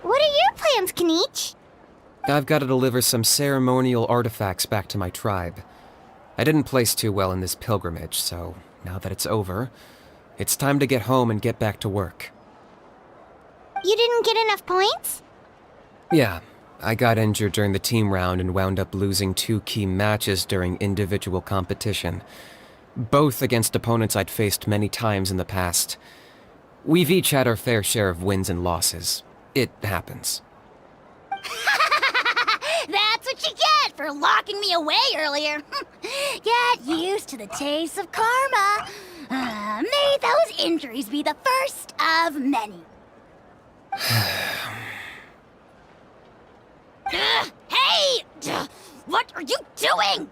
What are your plans, Kniech? I've got to deliver some ceremonial artifacts back to my tribe. I didn't place too well in this pilgrimage, so now that it's over, it's time to get home and get back to work. You didn't get enough points? Yeah, I got injured during the team round and wound up losing 2 key matches during individual competition, both against opponents I'd faced many times in the past. We've each had our fair share of wins and losses. It happens. That's what you get for locking me away earlier. Get used to the taste of karma. May those injuries be the first of many. Hey! What are you doing?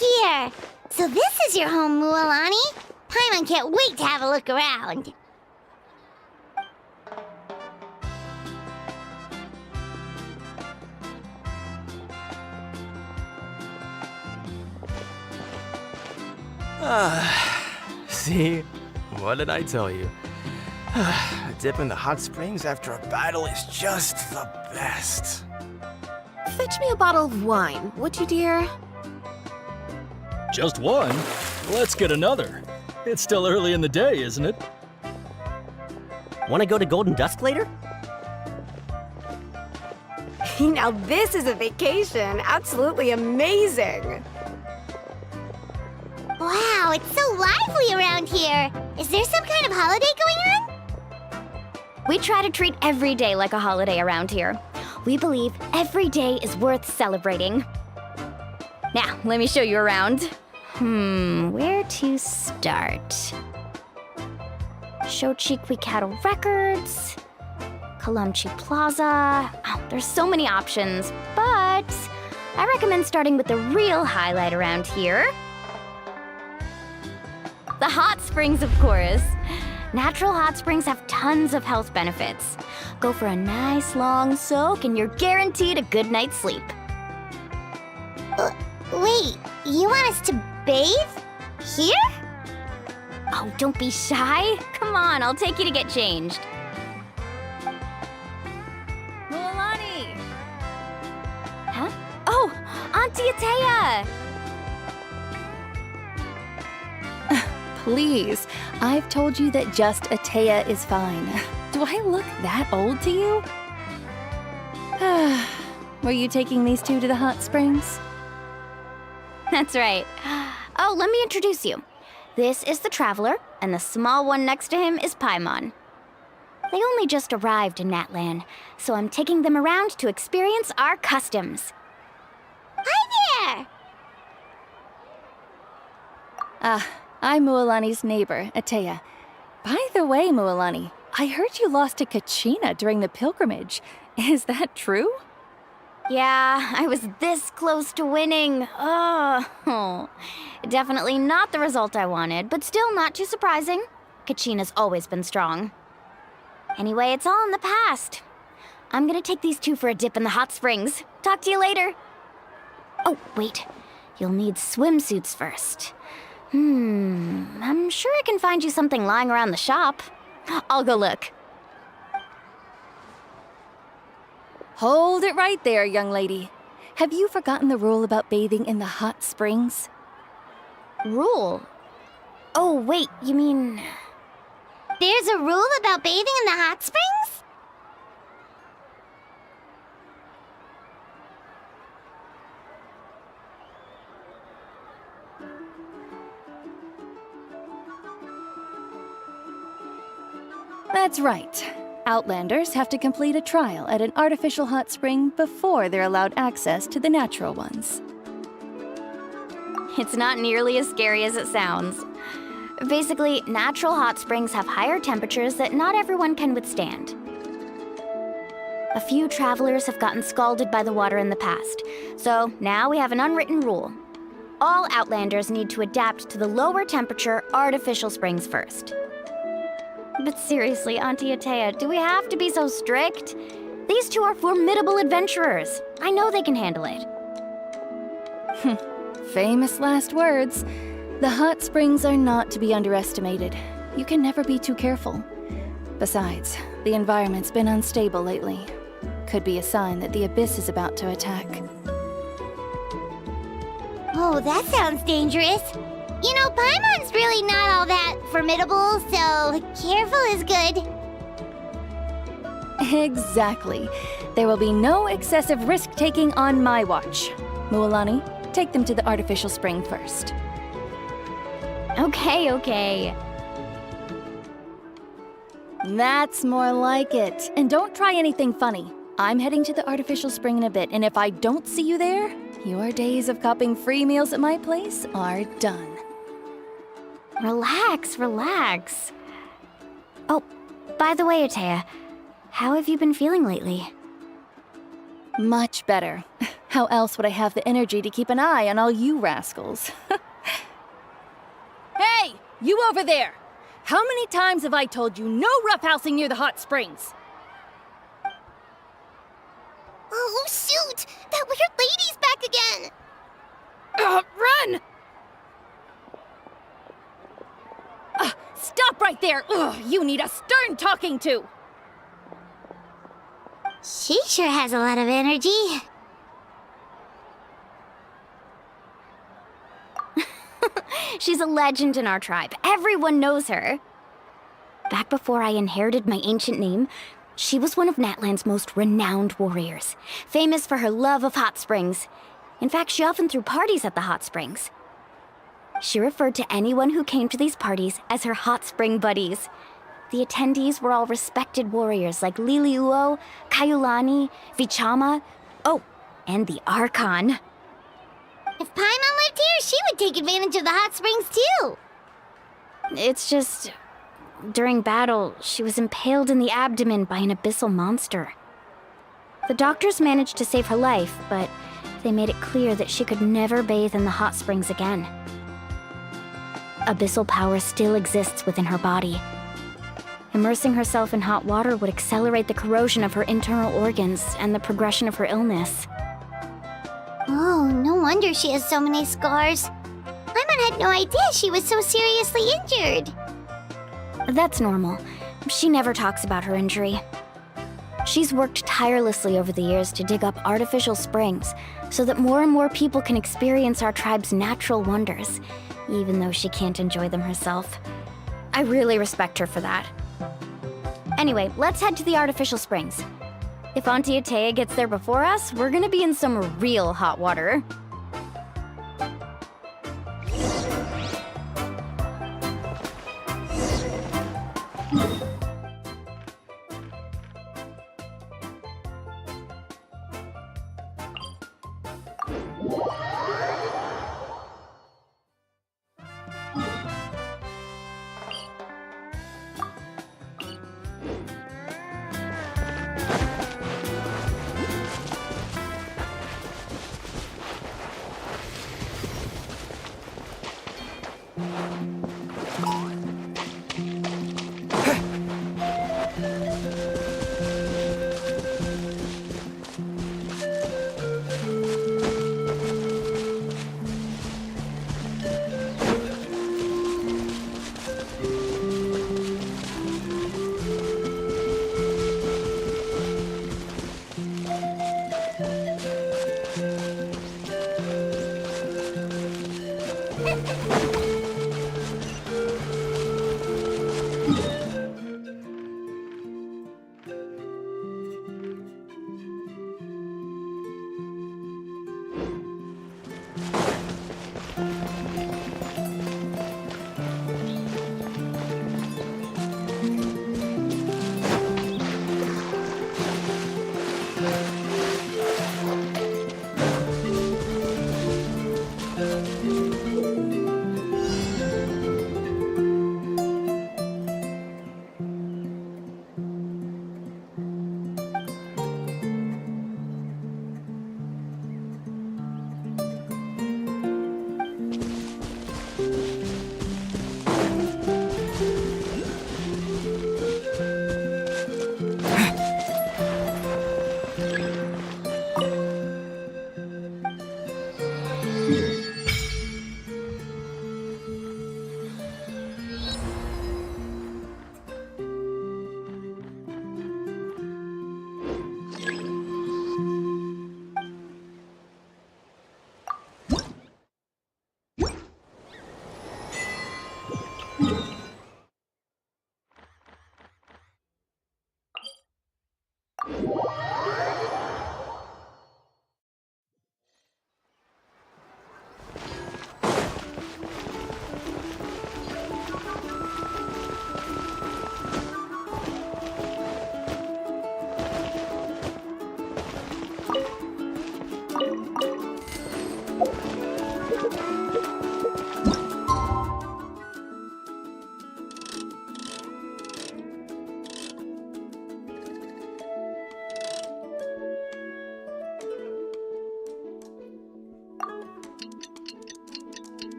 here. So this is your home, Mualani. Paimon can't wait to have a look around. See? What did I tell you? A dip in the hot springs after a battle is just the best. Fetch me a bottle of wine, would you, dear? Just one? Let's get another. It's still early in the day, isn't it? Want to go to Golden Dusk later? Now this is a vacation. Absolutely amazing. Wow, it's so lively around here. Is there some kind of holiday going on? We try to treat every day like a holiday around here. We believe every day is worth celebrating. Now, let me show you around. Where to start? Shochiqui Cattle Records, Kalamchi Plaza. Oh, there's so many options, but I recommend starting with the real highlight around here. The hot springs, of course. Natural hot springs have tons of health benefits. Go for a nice long soak and you're guaranteed a good night's sleep. Wait, you want us to bathe? Here? Oh, don't be shy. Come on, I'll take you to get changed. Mualani! Huh? Oh, Auntie Atea! Please, I've told you that just Atea is fine. Do I look that old to you? Were you taking these two to the hot springs? That's right. Oh, let me introduce you. This is the Traveler, and the small one next to him is Paimon. They only just arrived in Natlan, so I'm taking them around to experience our customs. Hi there! I'm Mualani's neighbor, Atea. By the way, Mualani, I heard you lost to Kachina during the pilgrimage. Is that true? Yeah, I was this close to winning. Oh, definitely not the result I wanted, but still not too surprising. Kachina's always been strong. Anyway, it's all in the past. I'm gonna take these two for a dip in the hot springs. Talk to you later. Oh, wait. You'll need swimsuits first. I'm sure I can find you something lying around the shop. I'll go look. Hold it right there, young lady. Have you forgotten the rule about bathing in the hot springs? Rule? Oh, wait, you mean... There's a rule about bathing in the hot springs? That's right. Outlanders have to complete a trial at an artificial hot spring before they're allowed access to the natural ones. It's not nearly as scary as it sounds. Basically, natural hot springs have higher temperatures that not everyone can withstand. A few travelers have gotten scalded by the water in the past, so now we have an unwritten rule. All Outlanders need to adapt to the lower temperature artificial springs first. But seriously, Auntie Atea, do we have to be so strict? These two are formidable adventurers. I know they can handle it. Famous last words. The hot springs are not to be underestimated. You can never be too careful. Besides, the environment's been unstable lately. Could be a sign that the abyss is about to attack. Oh, that sounds dangerous. You know, Paimon's really not all that formidable, so careful is good. Exactly. There will be no excessive risk-taking on my watch. Mualani, take them to the artificial spring first. Okay. That's more like it. And don't try anything funny. I'm heading to the artificial spring in a bit, and if I don't see you there, your days of copping free meals at my place are done. Relax. Oh, by the way, Atea, how have you been feeling lately? Much better. How else would I have the energy to keep an eye on all you rascals? Hey! You over there! How many times have I told you no roughhousing near the hot springs? Oh, shoot! That weird lady's back again! Run! Stop right there! Ugh, you need a stern talking to! She sure has a lot of energy. She's a legend in our tribe. Everyone knows her. Back before I inherited my ancient name, she was one of Natland's most renowned warriors, famous for her love of hot springs. In fact, she often threw parties at the hot springs. She referred to anyone who came to these parties as her hot spring buddies. The attendees were all respected warriors like Liliuo, Kaiulani, Vichama, oh, and the Archon. If Paimon lived here, she would take advantage of the hot springs too. It's just, during battle, she was impaled in the abdomen by an abyssal monster. The doctors managed to save her life, but they made it clear that she could never bathe in the hot springs again. Abyssal power still exists within her body. Immersing herself in hot water would accelerate the corrosion of her internal organs and the progression of her illness. Oh, no wonder she has so many scars. Paimon had no idea she was so seriously injured. That's normal. She never talks about her injury. She's worked tirelessly over the years to dig up artificial springs so that more and more people can experience our tribe's natural wonders, even though she can't enjoy them herself. I really respect her for that. Anyway, let's head to the artificial springs. If Auntie Atea gets there before us, we're gonna be in some real hot water.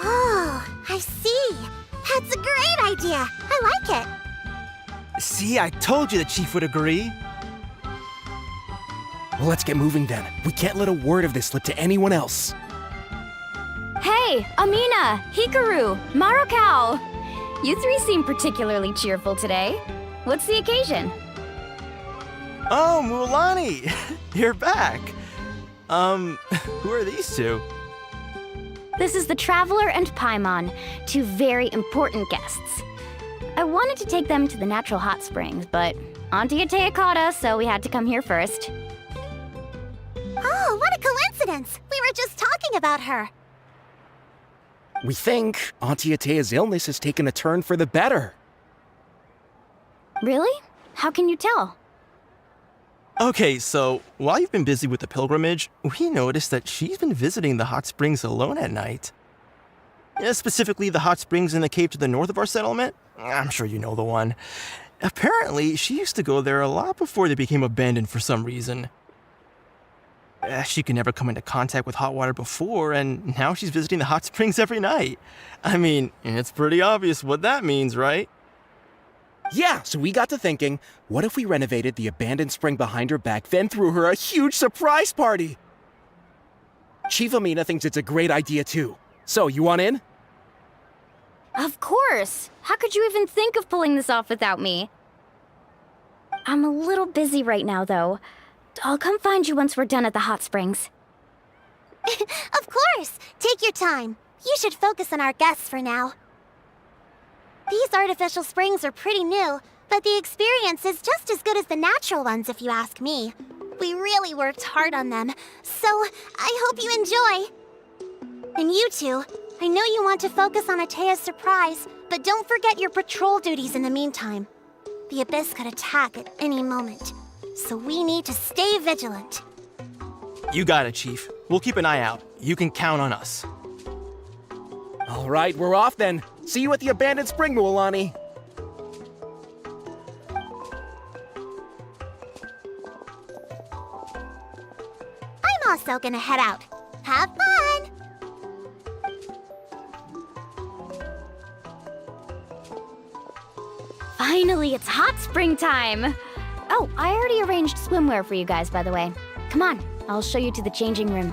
Oh, I see. That's a great idea. I like it. See, I told you the chief would agree. Well, let's get moving then. We can't let a word of this slip to anyone else. Hey, Amina, Hikaru, Marukao! You three seem particularly cheerful today. What's the occasion? Oh, Mualani! You're back. Who are these two? This is the Traveler and Paimon, two very important guests. I wanted to take them to the natural hot springs, but Auntie Atea caught us, so we had to come here first. Oh, what a coincidence. We were just talking about her. We think Auntie Atea's illness has taken a turn for the better. Really? How can you tell? Okay, so while you've been busy with the pilgrimage, we noticed that she's been visiting the hot springs alone at night. Specifically, the hot springs in the cave to the north of our settlement. I'm sure you know the one. Apparently, she used to go there a lot before they became abandoned for some reason. She could never come into contact with hot water before, and now she's visiting the hot springs every night. I mean, it's pretty obvious what that means, right? Yeah, so we got to thinking, what if we renovated the abandoned spring behind her back, then threw her a huge surprise party? Chief Amina thinks it's a great idea too. So, you want in? Of course! How could you even think of pulling this off without me? I'm a little busy right now, though. I'll come find you once we're done at the hot springs. Of course. Take your time. You should focus on our guests for now. These artificial springs are pretty new, but the experience is just as good as the natural ones if you ask me. We really worked hard on them, so I hope you enjoy. And you two, I know you want to focus on Atea's surprise, but don't forget your patrol duties in the meantime. The Abyss could attack at any moment, so we need to stay vigilant. You got it, Chief. We'll keep an eye out. You can count on us. All right, we're off then. See you at the abandoned spring, Mualani. I'm also gonna head out. Have fun! Finally, it's hot spring time! Oh, I already arranged swimwear for you guys, by the way. Come on, I'll show you to the changing room.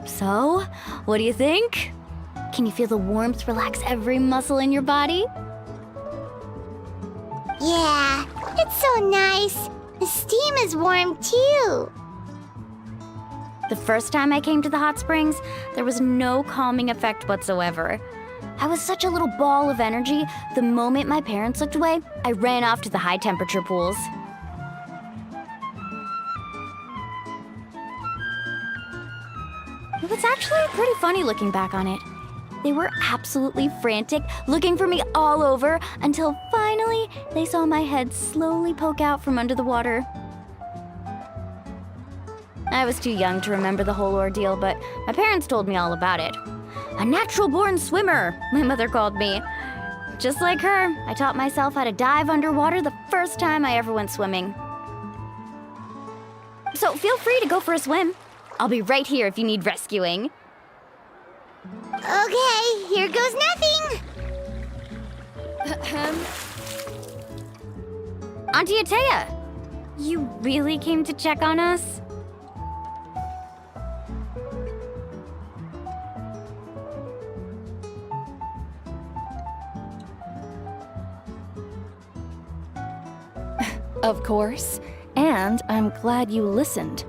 So, what do you think? Can you feel the warmth relax every muscle in your body? Yeah, it's so nice. The steam is warm too. The first time I came to the hot springs, there was no calming effect whatsoever. I was such a little ball of energy, the moment my parents looked away, I ran off to the high temperature pools. It was actually pretty funny looking back on it. They were absolutely frantic, looking for me all over, until finally they saw my head slowly poke out from under the water. I was too young to remember the whole ordeal, but my parents told me all about it. A natural-born swimmer, my mother called me. Just like her, I taught myself how to dive underwater the first time I ever went swimming. So feel free to go for a swim. I'll be right here if you need rescuing. Okay, here goes nothing. Auntie Atea, you really came to check on us? Of course. And I'm glad you listened.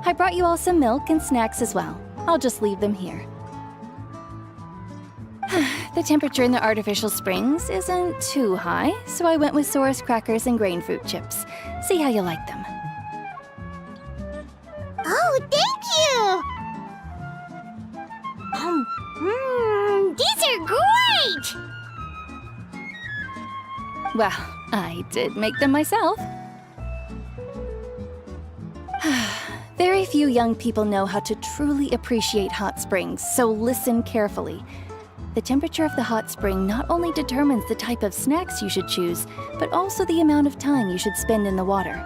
I brought you all some milk and snacks as well. I'll just leave them here. The temperature in the artificial springs isn't too high, so I went with Saurus crackers and grain fruit chips. See how you like them. Oh, thank you! These are great! Well, I did make them myself. Very few young people know how to truly appreciate hot springs, so listen carefully. The temperature of the hot spring not only determines the type of snacks you should choose, but also the amount of time you should spend in the water.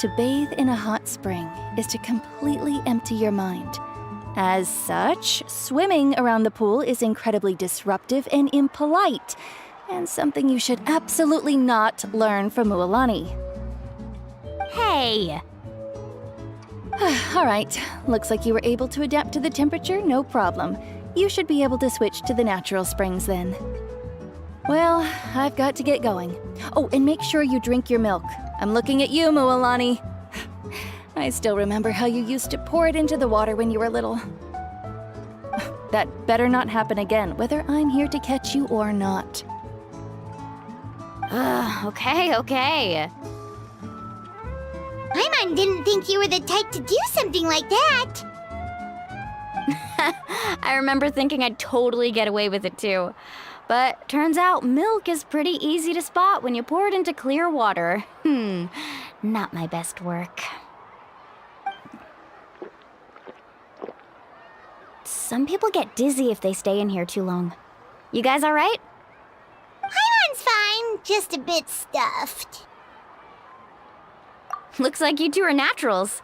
To bathe in a hot spring is to completely empty your mind. As such, swimming around the pool is incredibly disruptive and impolite, and something you should absolutely not learn from Mualani. Hey! All right, looks like you were able to adapt to the temperature, no problem. You should be able to switch to the natural springs then. Well, I've got to get going. Oh, and make sure you drink your milk. I'm looking at you, Mualani. I still remember how you used to pour it into the water when you were little. That better not happen again, whether I'm here to catch you or not. Okay. Paimon didn't think you were the type to do something like that. I remember thinking I'd totally get away with it too. But turns out milk is pretty easy to spot when you pour it into clear water. Not my best work. Some people get dizzy if they stay in here too long. You guys all right? Paimon's fine, just a bit stuffed. Looks like you two are naturals.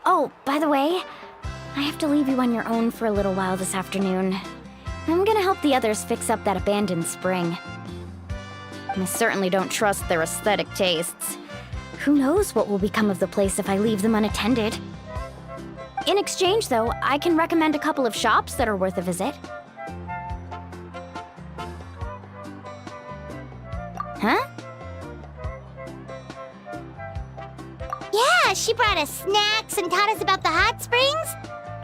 Oh, by the way, I have to leave you on your own for a little while this afternoon. I'm gonna help the others fix up that abandoned spring. I certainly don't trust their aesthetic tastes. Who knows what will become of the place if I leave them unattended? In exchange, though, I can recommend a couple of shops that are worth a visit. Huh? Yeah, she brought us snacks and taught us about the hot springs.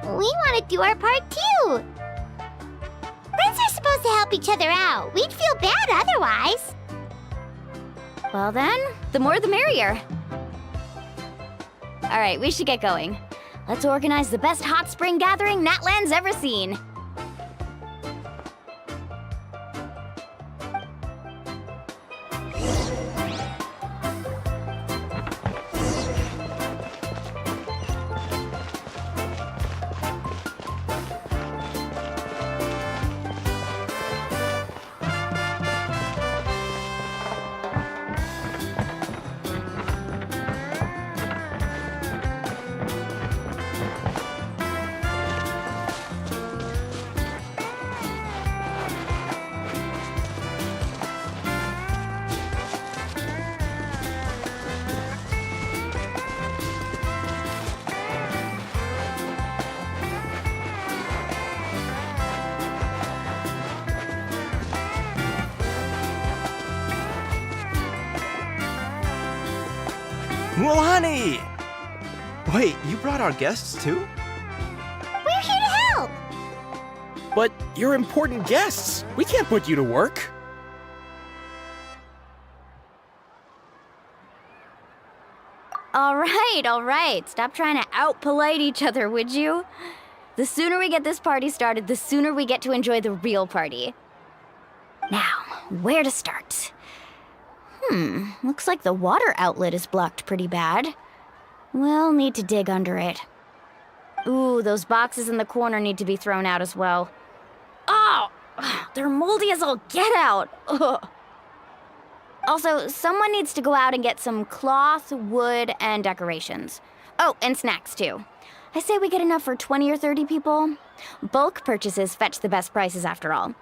We want to do our part too. Friends are supposed to help each other out. We'd feel bad otherwise. Well then, the more the merrier. All right, we should get going. Let's organize the best hot spring gathering Natland's ever seen. Mualani! Wait, you brought our guests too? We're here to help. But you're important guests. We can't put you to work. All right. Stop trying to out-polite each other, would you? The sooner we get this party started, the sooner we get to enjoy the real party. Now, where to start? Looks like the water outlet is blocked pretty bad. We'll need to dig under it. Ooh, those boxes in the corner need to be thrown out as well. Oh, they're moldy as all get out. Ugh. Also, someone needs to go out and get some cloth, wood, and decorations. Oh, and snacks too. I say we get enough for 20 or 30 people. Bulk purchases fetch the best prices after all.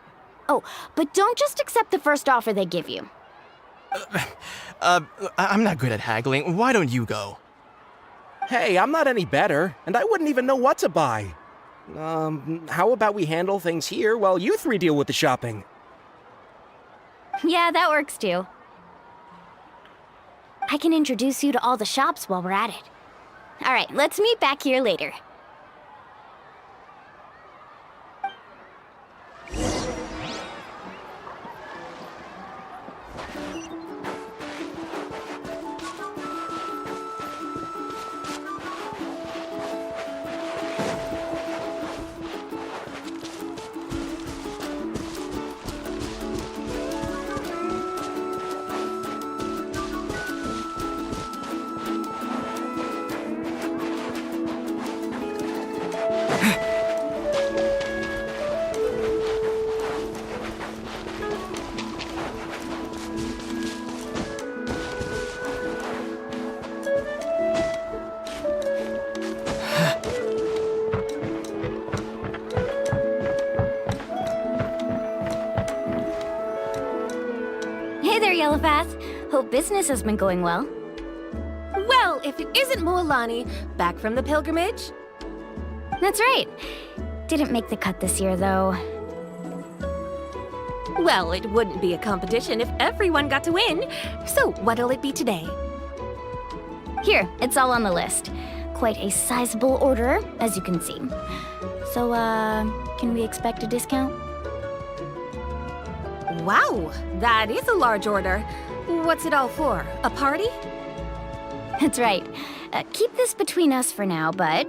Oh, but don't just accept the first offer they give you. I'm not good at haggling. Why don't you go? Hey, I'm not any better, and I wouldn't even know what to buy. How about we handle things here while you three deal with the shopping? Yeah, that works too. I can introduce you to all the shops while we're at it. All right, let's meet back here later. Hey there, Yellowpath. Hope business has been going well. Well, if it isn't Mualani, back from the pilgrimage? That's right. Didn't make the cut this year, though. Well, it wouldn't be a competition if everyone got to win. So, what'll it be today? Here, it's all on the list. Quite a sizable order, as you can see. So, can we expect a discount? Wow, that is a large order. What's it all for? A party? That's right. Keep this between us for now, but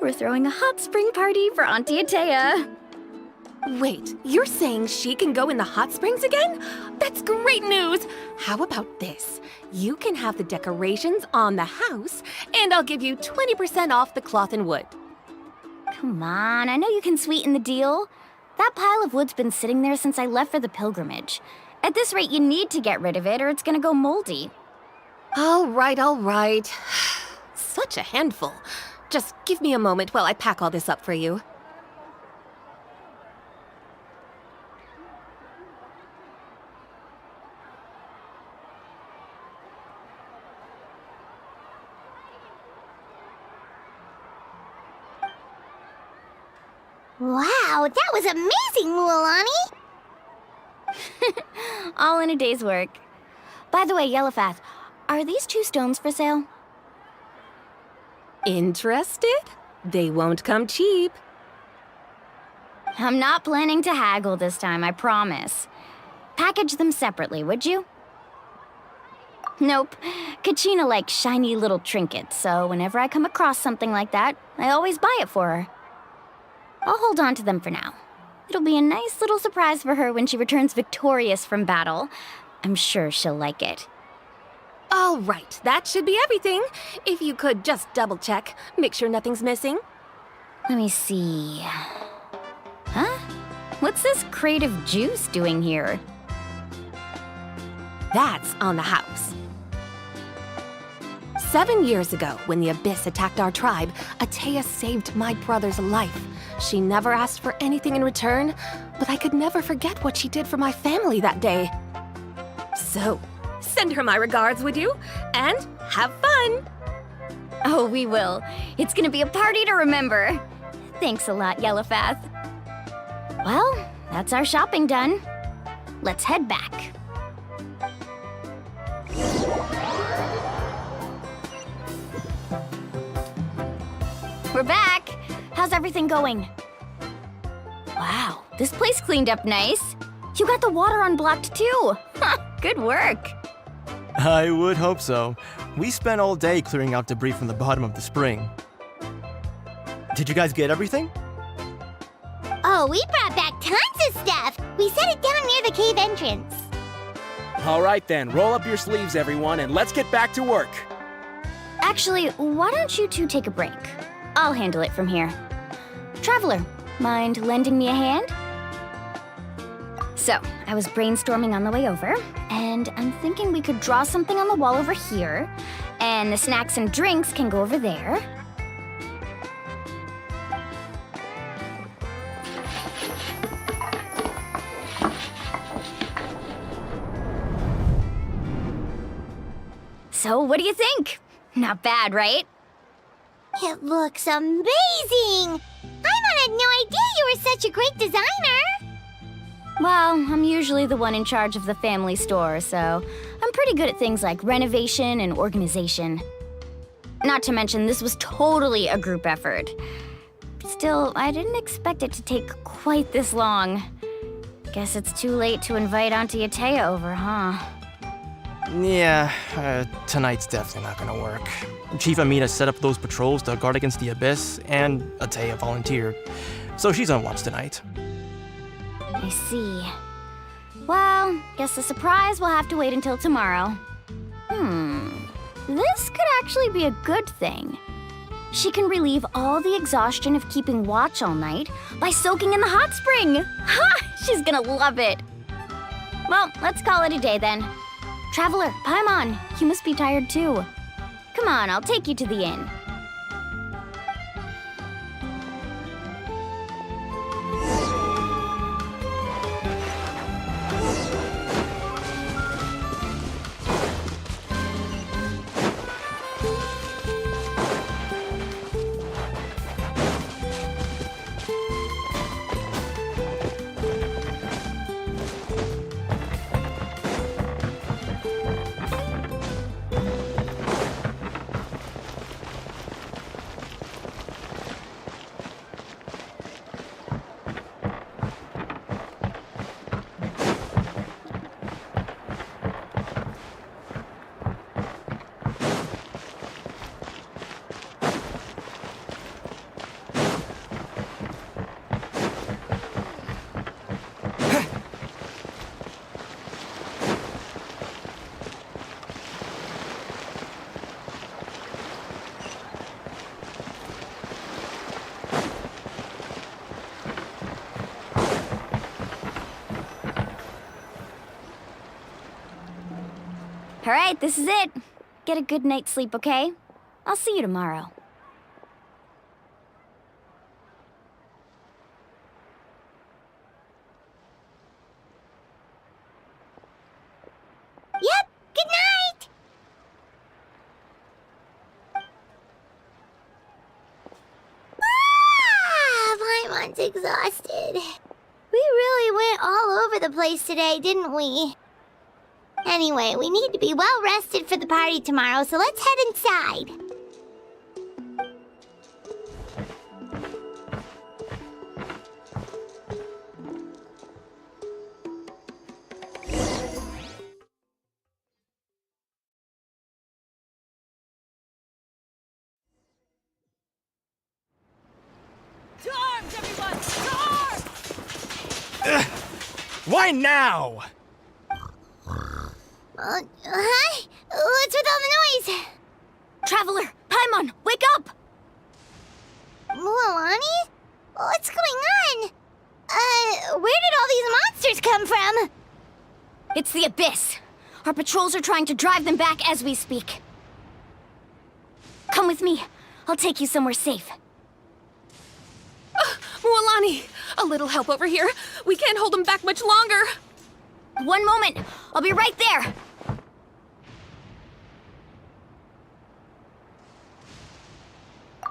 we're throwing a hot spring party for Auntie Atea. Wait, you're saying she can go in the hot springs again? That's great news! How about this? You can have the decorations on the house, and I'll give you 20% off the cloth and wood. Come on, I know you can sweeten the deal. That pile of wood's been sitting there since I left for the pilgrimage. At this rate, you need to get rid of it or it's gonna go moldy. All right. Such a handful. Just give me a moment while I pack all this up for you. Wow, that was amazing, Mualani! All in a day's work. By the way, Yellowpath, are these 2 stones for sale? Interested? They won't come cheap. I'm not planning to haggle this time, I promise. Package them separately, would you? Nope. Kachina likes shiny little trinkets, so whenever I come across something like that, I always buy it for her. I'll hold on to them for now. It'll be a nice little surprise for her when she returns victorious from battle. I'm sure she'll like it. All right, that should be everything. If you could just double check, make sure nothing's missing. Let me see. Huh? What's this crate of juice doing here? That's on the house. 7 years ago, when the Abyss attacked our tribe, Atea saved my brother's life. She never asked for anything in return, but I could never forget what she did for my family that day. So, send her my regards, would you? And have fun! Oh, we will. It's gonna be a party to remember. Thanks a lot, Yellowpath. Well, that's our shopping done. Let's head back. We're back! How's everything going? Wow, this place cleaned up nice. You got the water unblocked too. Good work. I would hope so. We spent all day clearing out debris from the bottom of the spring. Did you guys get everything? Oh, we brought back tons of stuff. We set it down near the cave entrance. All right then, roll up your sleeves, everyone, and let's get back to work. Actually, why don't you two take a break? I'll handle it from here. Traveler, mind lending me a hand? So, I was brainstorming on the way over, and I'm thinking we could draw something on the wall over here, and the snacks and drinks can go over there. So, what do you think? Not bad, right? It looks amazing! Paimon had no idea you were such a great designer! Well, I'm usually the one in charge of the family store, so I'm pretty good at things like renovation and organization. Not to mention, this was totally a group effort. Still, I didn't expect it to take quite this long. Guess it's too late to invite Auntie Atea over, huh? Yeah, tonight's definitely not gonna work. Chief Amina set up those patrols to guard against the Abyss, and Atea volunteered. So she's on watch tonight. I see. Well, guess the surprise will have to wait until tomorrow. This could actually be a good thing. She can relieve all the exhaustion of keeping watch all night by soaking in the hot spring. Ha! She's gonna love it. Well, let's call it a day then. Traveler, Paimon, you must be tired too. Come on, I'll take you to the inn. All right, this is it. Get a good night's sleep, okay? I'll see you tomorrow. Yep, good night! Paimon's exhausted. We really went all over the place today, didn't we? Anyway, we need to be well rested for the party tomorrow, so let's head inside. To arms, everyone! To arms! Why now? Hi? What's with all the noise? Traveler, Paimon, wake up! Mualani? What's going on? Where did all these monsters come from? It's the Abyss. Our patrols are trying to drive them back as we speak. Come with me. I'll take you somewhere safe. Mualani! A little help over here. We can't hold them back much longer. One moment. I'll be right there.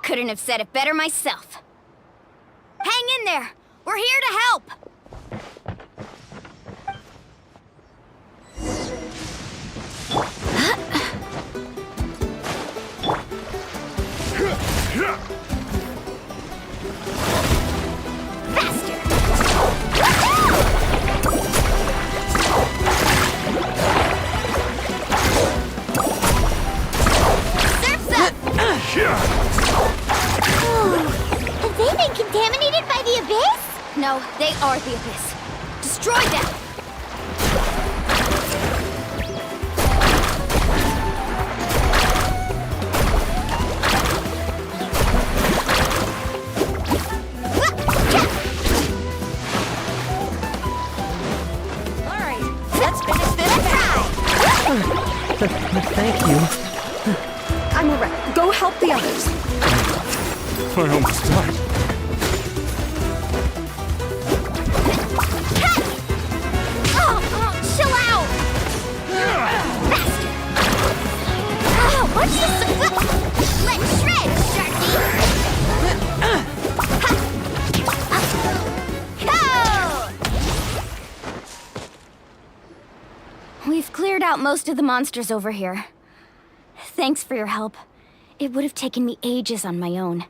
Couldn't have said it better myself. Hang in there. We're here to help. Faster. Surf's up. No, they are the Abyss. Destroy them! Thank you. I'm alright. Go help the others. I almost died. Chill out! Faster! Watch this! Let's shred, Sharky! Go! We've cleared out most of the monsters over here. Thanks for your help. It would have taken me ages on my own.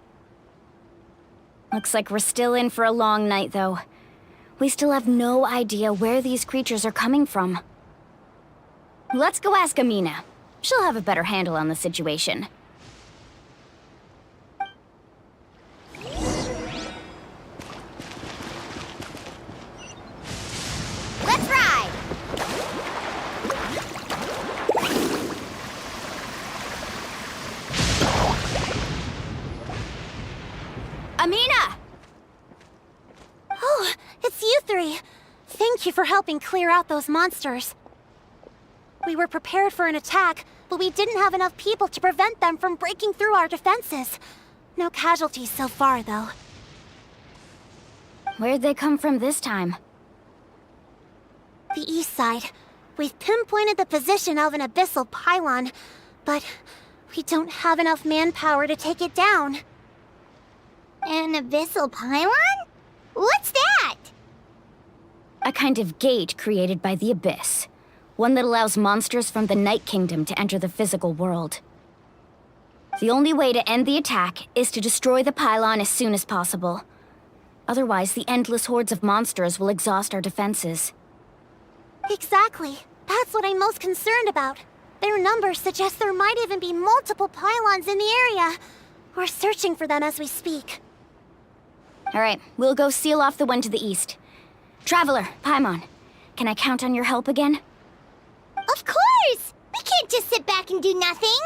Looks like we're still in for a long night, though. We still have no idea where these creatures are coming from. Let's go ask Amina. She'll have a better handle on the situation. Let's ride! Amina! Oh, it's you three. Thank you for helping clear out those monsters. We were prepared for an attack, but we didn't have enough people to prevent them from breaking through our defenses. No casualties so far, though. Where'd they come from this time? The east side. We've pinpointed the position of an abyssal pylon, but we don't have enough manpower to take it down. An abyssal pylon? What's that? A kind of gate created by the Abyss. One that allows monsters from the Night Kingdom to enter the physical world. The only way to end the attack is to destroy the pylon as soon as possible. Otherwise, the endless hordes of monsters will exhaust our defenses. Exactly. That's what I'm most concerned about. Their numbers suggest there might even be multiple pylons in the area. We're searching for them as we speak. Alright, we'll go seal off the one to the east. Traveler, Paimon, can I count on your help again? Of course! We can't just sit back and do nothing!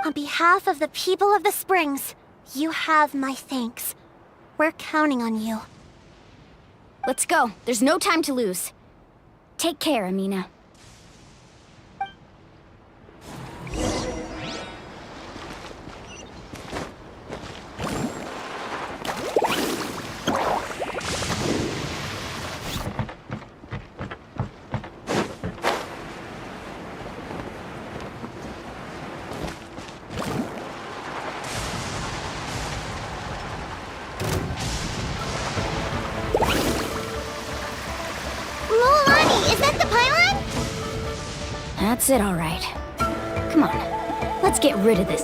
On behalf of the people of the Springs, you have my thanks. We're counting on you. Let's go. There's no time to lose. Take care, Amina. Mualani, is that the pylon? That's it, all right. Come on, let's get rid of this.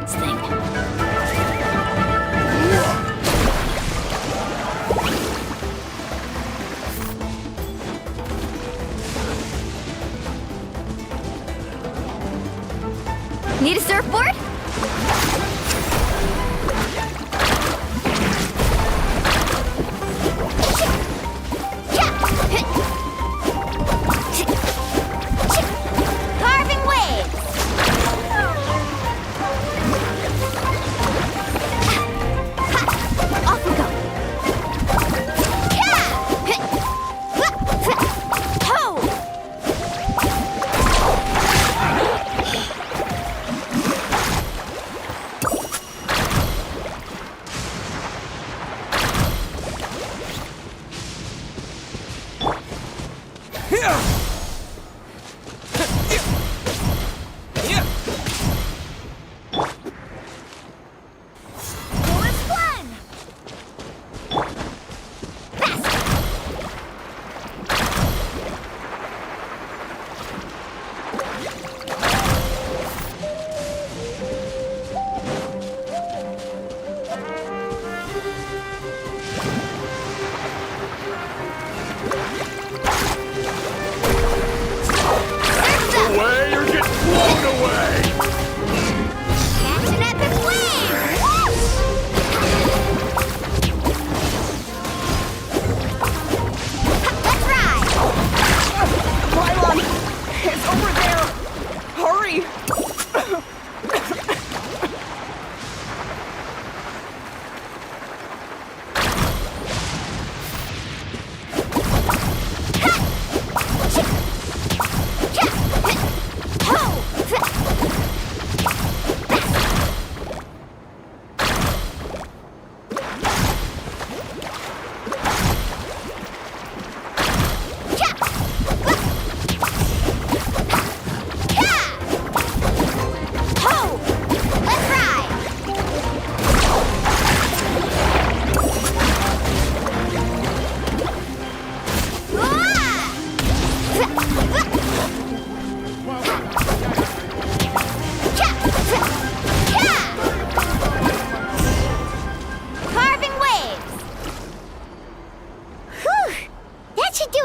This thing. Need a surfboard? Carving waves! Off we go! Ho!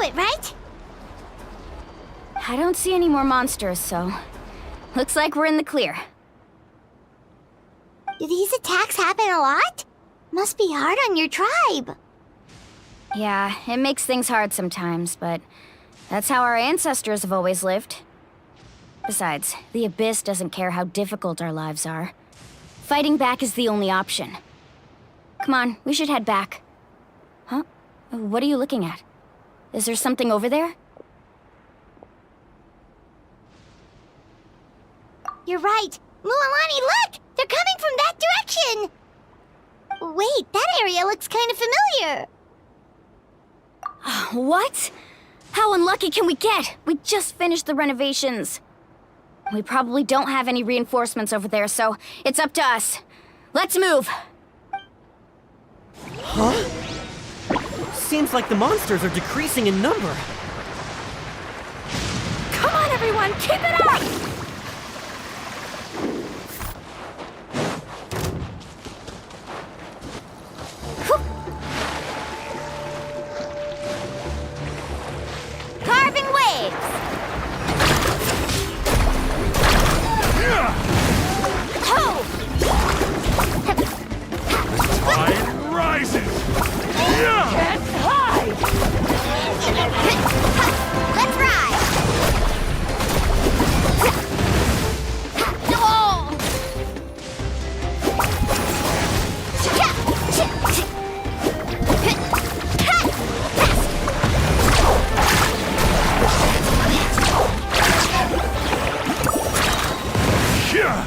do it, right? I don't see any more monsters, so looks like we're in the clear. Do these attacks happen a lot? Must be hard on your tribe. Yeah, it makes things hard sometimes, but that's how our ancestors have always lived. Besides, the Abyss doesn't care how difficult our lives are. Fighting back is the only option. Come on, we should head back. Huh? What are you looking at? Is there something over there? You're right. Mualani, look! They're coming from that direction! Wait, that area looks kind of familiar. What? How unlucky can we get? We just finished the renovations. We probably don't have any reinforcements over there, so it's up to us. Let's move! Huh? Seems like the monsters are decreasing in number. Come on, everyone! Keep it up! Carving waves! Ho! Tide rises! Get high! Let's ride! Oh! Yeah!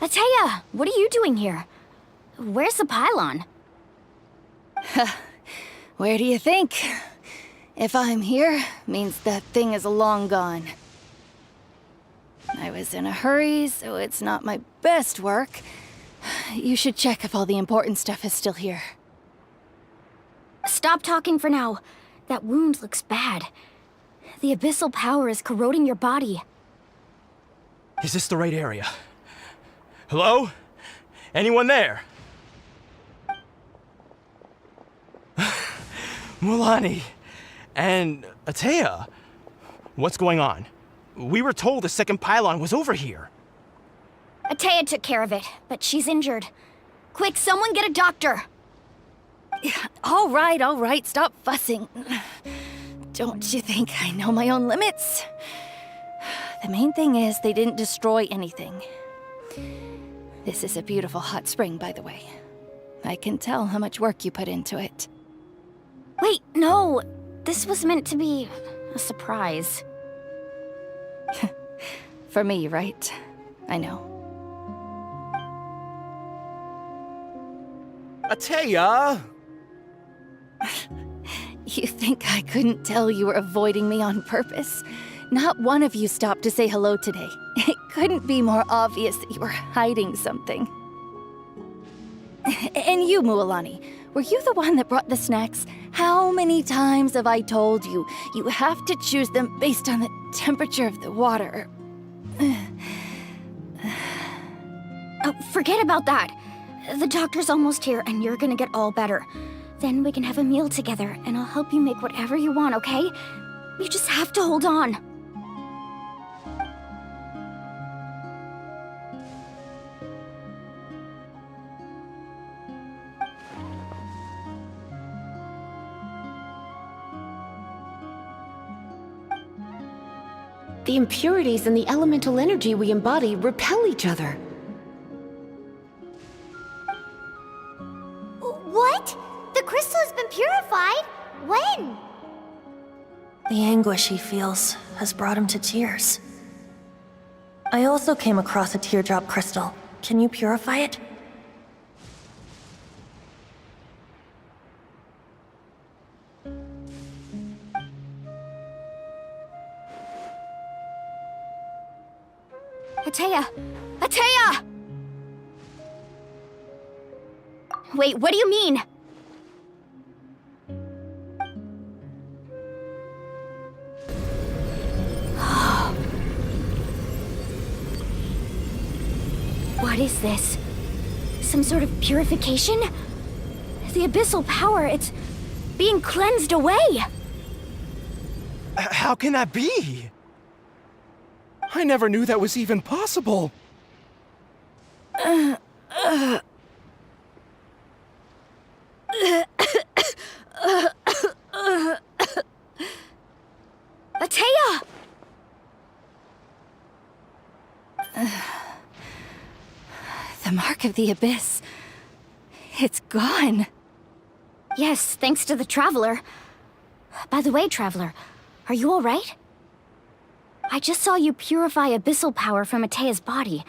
Ateya, what are you doing here? Where's the pylon? Where do you think? If I'm here, means that thing is long gone. I was in a hurry, so it's not my best work. You should check if all the important stuff is still here. Stop talking for now. That wound looks bad. The abyssal power is corroding your body. Is this the right area? Hello? Anyone there? Mualani and Ateya, what's going on? We were told the second pylon was over here. Ateya took care of it, but she's injured. Quick, someone get a doctor! All right, stop fussing. Don't you think I know my own limits? The main thing is they didn't destroy anything. This is a beautiful hot spring, by the way. I can tell how much work you put into it. Wait, no! This was meant to be a surprise. For me, right? I know. Ateya! You think I couldn't tell you were avoiding me on purpose? Not one of you stopped to say hello today. It couldn't be more obvious that you were hiding something. And you, Mualani, were you the one that brought the snacks? How many times have I told you, you have to choose them based on the temperature of the water? Oh, forget about that. The doctor's almost here, and you're gonna get all better. Then we can have a meal together, and I'll help you make whatever you want, okay? You just have to hold on. The impurities and the elemental energy we embody repel each other. What? The crystal has been purified? When? The anguish he feels has brought him to tears. I also came across a teardrop crystal. Can you purify it? Ateya! Ateya! Wait, what do you mean? is this? Some sort of purification? The abyssal power, it's being cleansed away! How can that be? I never knew that was even possible. Atea! The mark of the abyss. It's gone. Yes, thanks to the Traveler. By the way, Traveler, are you alright? I just saw you purify abyssal power from Atea's body.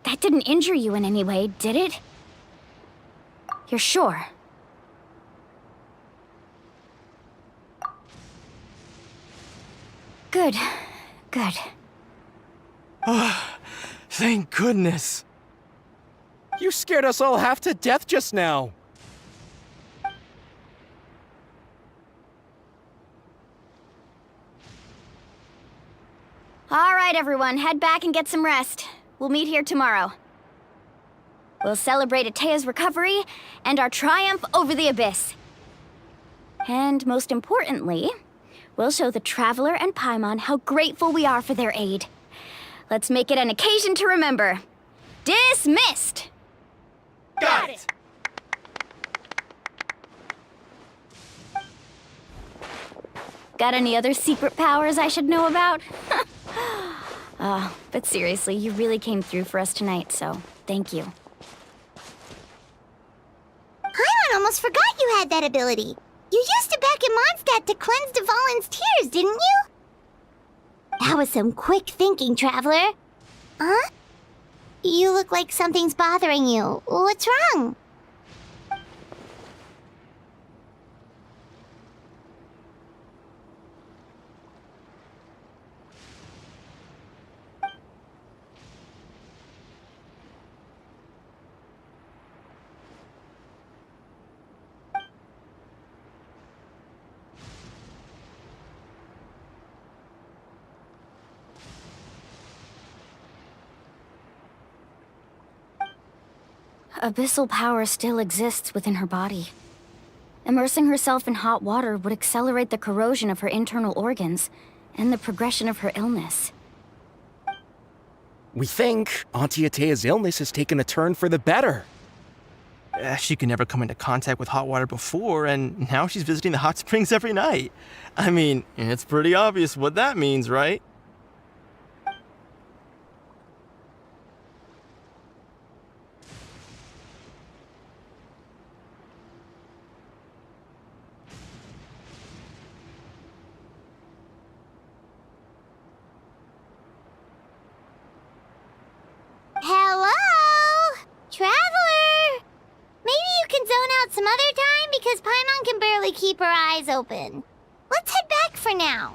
That didn't injure you in any way, did it? You're sure? Good. Good. Thank goodness. You scared us all half to death just now. All right, everyone, head back and get some rest. We'll meet here tomorrow. We'll celebrate Atea's recovery and our triumph over the abyss. And most importantly, we'll show the Traveler and Paimon how grateful we are for their aid. Let's make it an occasion to remember. Dismissed! Got it! Got any other secret powers I should know about? But seriously, you really came through for us tonight, so thank you. Paimon almost forgot you had that ability. You used it back in Mondstadt to cleanse Dvalin's tears, didn't you? That was some quick thinking, Traveler. Huh? You look like something's bothering you. What's wrong? Abyssal power still exists within her body. Immersing herself in hot water would accelerate the corrosion of her internal organs and the progression of her illness. We think Auntie Atea's illness has taken a turn for the better. She could never come into contact with hot water before, and now she's visiting the hot springs every night. I mean, it's pretty obvious what that means, right? Hello? Traveler? Maybe you can zone out some other time because Paimon can barely keep her eyes open. Let's head back for now.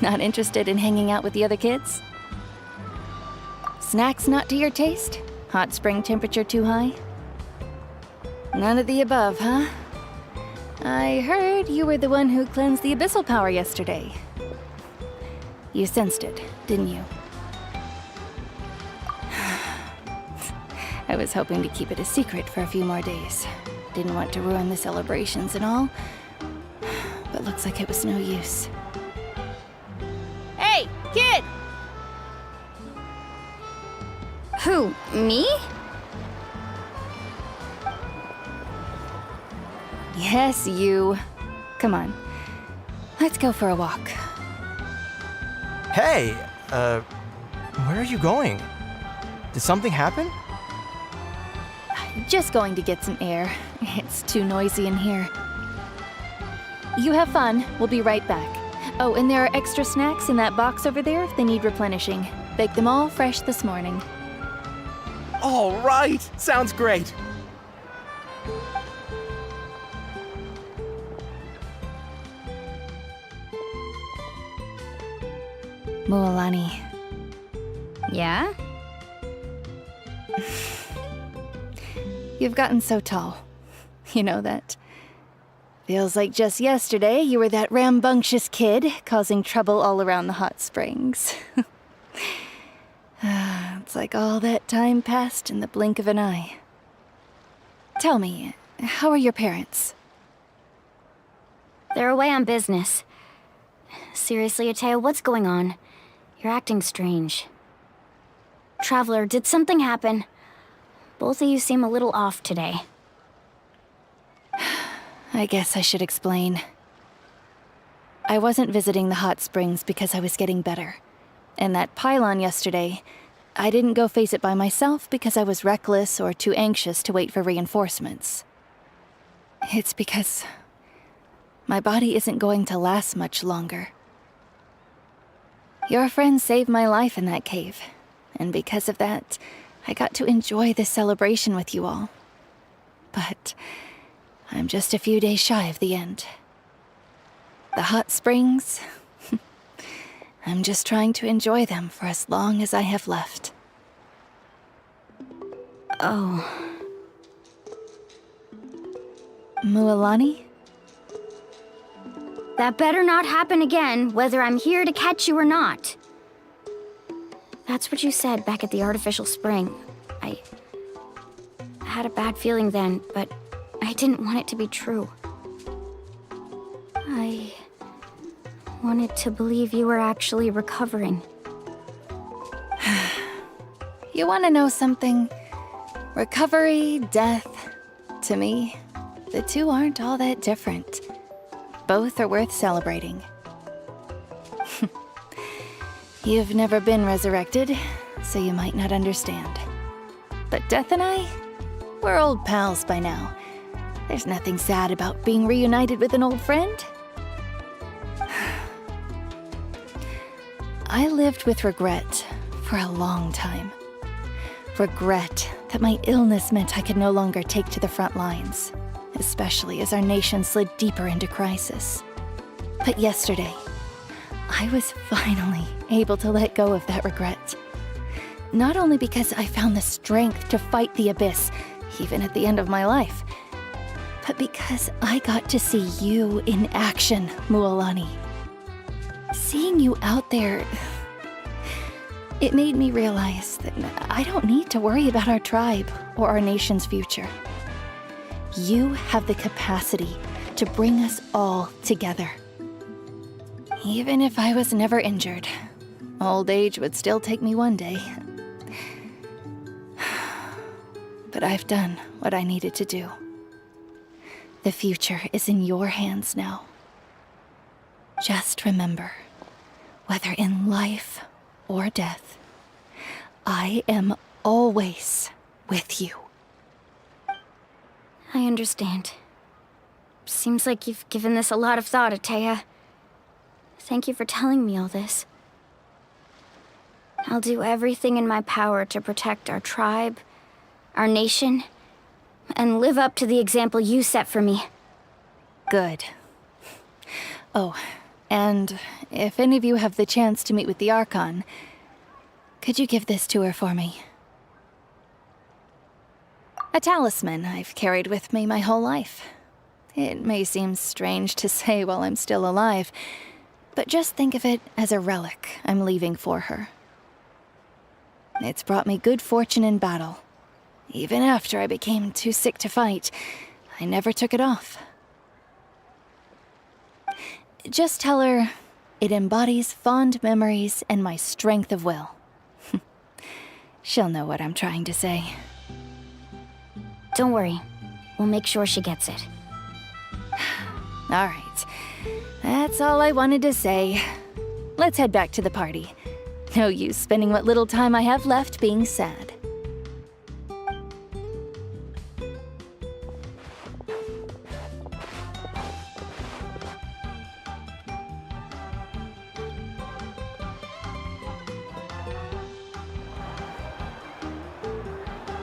Not interested in hanging out with the other kids? Snacks not to your taste? Hot spring temperature too high? None of the above, huh? I heard you were the one who cleansed the abyssal power yesterday. You sensed it, didn't you? I was hoping to keep it a secret for a few more days. Didn't want to ruin the celebrations and all, but looks like it was no use. Hey, kid! Who, me? Yes, you. Come on. Let's go for a walk. Hey, where are you going? Did something happen? Just going to get some air. It's too noisy in here. You have fun. We'll be right back. Oh, and there are extra snacks in that box over there if they need replenishing. Baked them all fresh this morning. All right! Sounds great! Mualani. Yeah? You've gotten so tall. You know that. Feels like just yesterday you were that rambunctious kid causing trouble all around the hot springs. It's like all that time passed in the blink of an eye. Tell me, how are your parents? They're away on business. Seriously, Atea, what's going on? You're acting strange. Traveler, did something happen? Both of you seem a little off today. I guess I should explain. I wasn't visiting the hot springs because I was getting better. And that pylon yesterday, I didn't go face it by myself because I was reckless or too anxious to wait for reinforcements. It's because my body isn't going to last much longer. Your friend saved my life in that cave, and because of that, I got to enjoy this celebration with you all. But I'm just a few days shy of the end. The hot springs, I'm just trying to enjoy them for as long as I have left. Oh. Mualani? That better not happen again, whether I'm here to catch you or not. That's what you said back at the artificial spring. I had a bad feeling then, but I didn't want it to be true. I wanted to believe you were actually recovering. You want to know something? Recovery, death, to me, the two aren't all that different. Both are worth celebrating. You've never been resurrected, so you might not understand. But Death and I, we're old pals by now. There's nothing sad about being reunited with an old friend. I lived with regret for a long time. Regret that my illness meant I could no longer take to the front lines, especially as our nation slid deeper into crisis. But yesterday, I was finally able to let go of that regret. Not only because I found the strength to fight the abyss, even at the end of my life, but because I got to see you in action, Mualani. Seeing you out there, it made me realize that I don't need to worry about our tribe or our nation's future. You have the capacity to bring us all together. Even if I was never injured, old age would still take me one day. But I've done what I needed to do. The future is in your hands now. Just remember, whether in life or death, I am always with you. I understand. Seems like you've given this a lot of thought, Atea. Thank you for telling me all this. I'll do everything in my power to protect our tribe, our nation, and live up to the example you set for me. Good. Oh, and if any of you have the chance to meet with the Archon, Could you give this to her for me? A talisman I've carried with me my whole life. It may seem strange to say while I'm still alive, but just think of it as a relic I'm leaving for her. It's brought me good fortune in battle. Even after I became too sick to fight, I never took it off. Just tell her it embodies fond memories and my strength of will. She'll know what I'm trying to say. Don't worry. We'll make sure she gets it. All right. That's all I wanted to say. Let's head back to the party. No use spending what little time I have left being sad.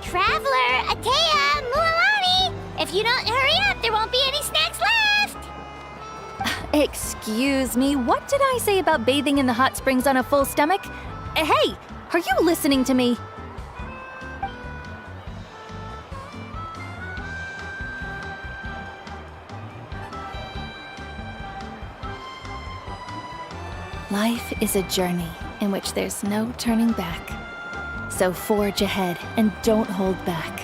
Traveler, Atea, Mualani! If you don't hurry up, there won't be any snacks left! Excuse me, what did I say about bathing in the hot springs on a full stomach? Hey, are you listening to me? Life is a journey in which there's no turning back. So forge ahead and don't hold back.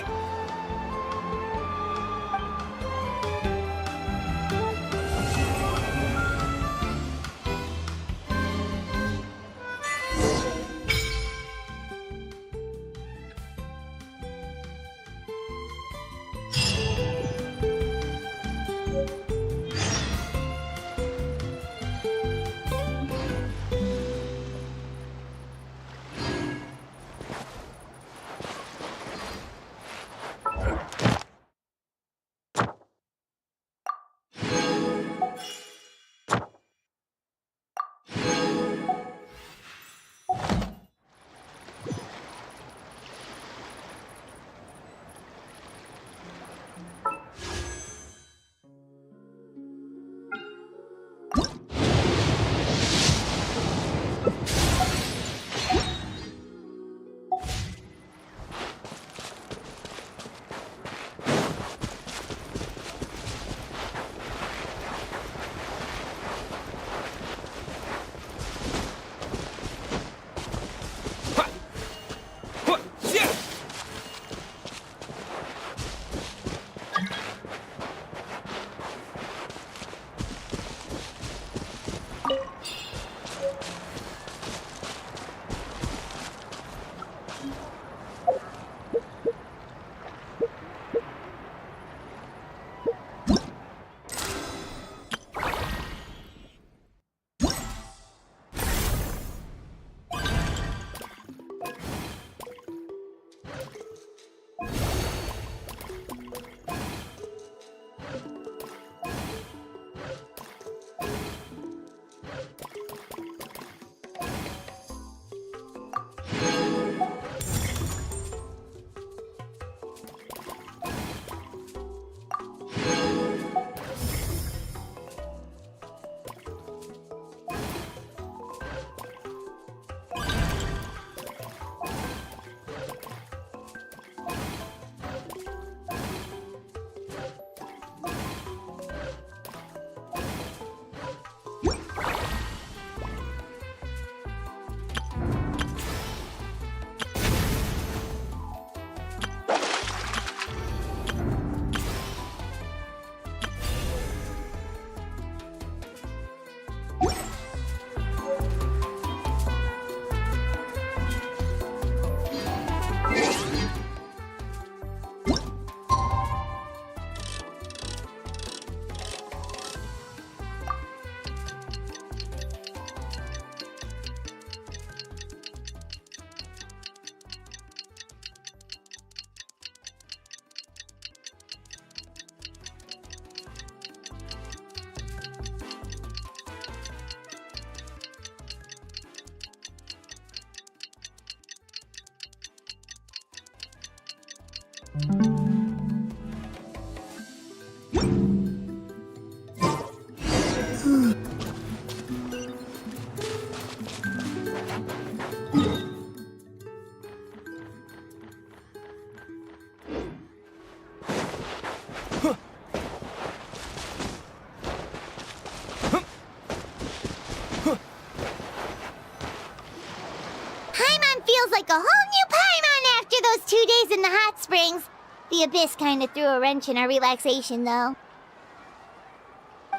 a whole new Paimon after those 2 days in the hot springs. The Abyss kinda threw a wrench in our relaxation, though.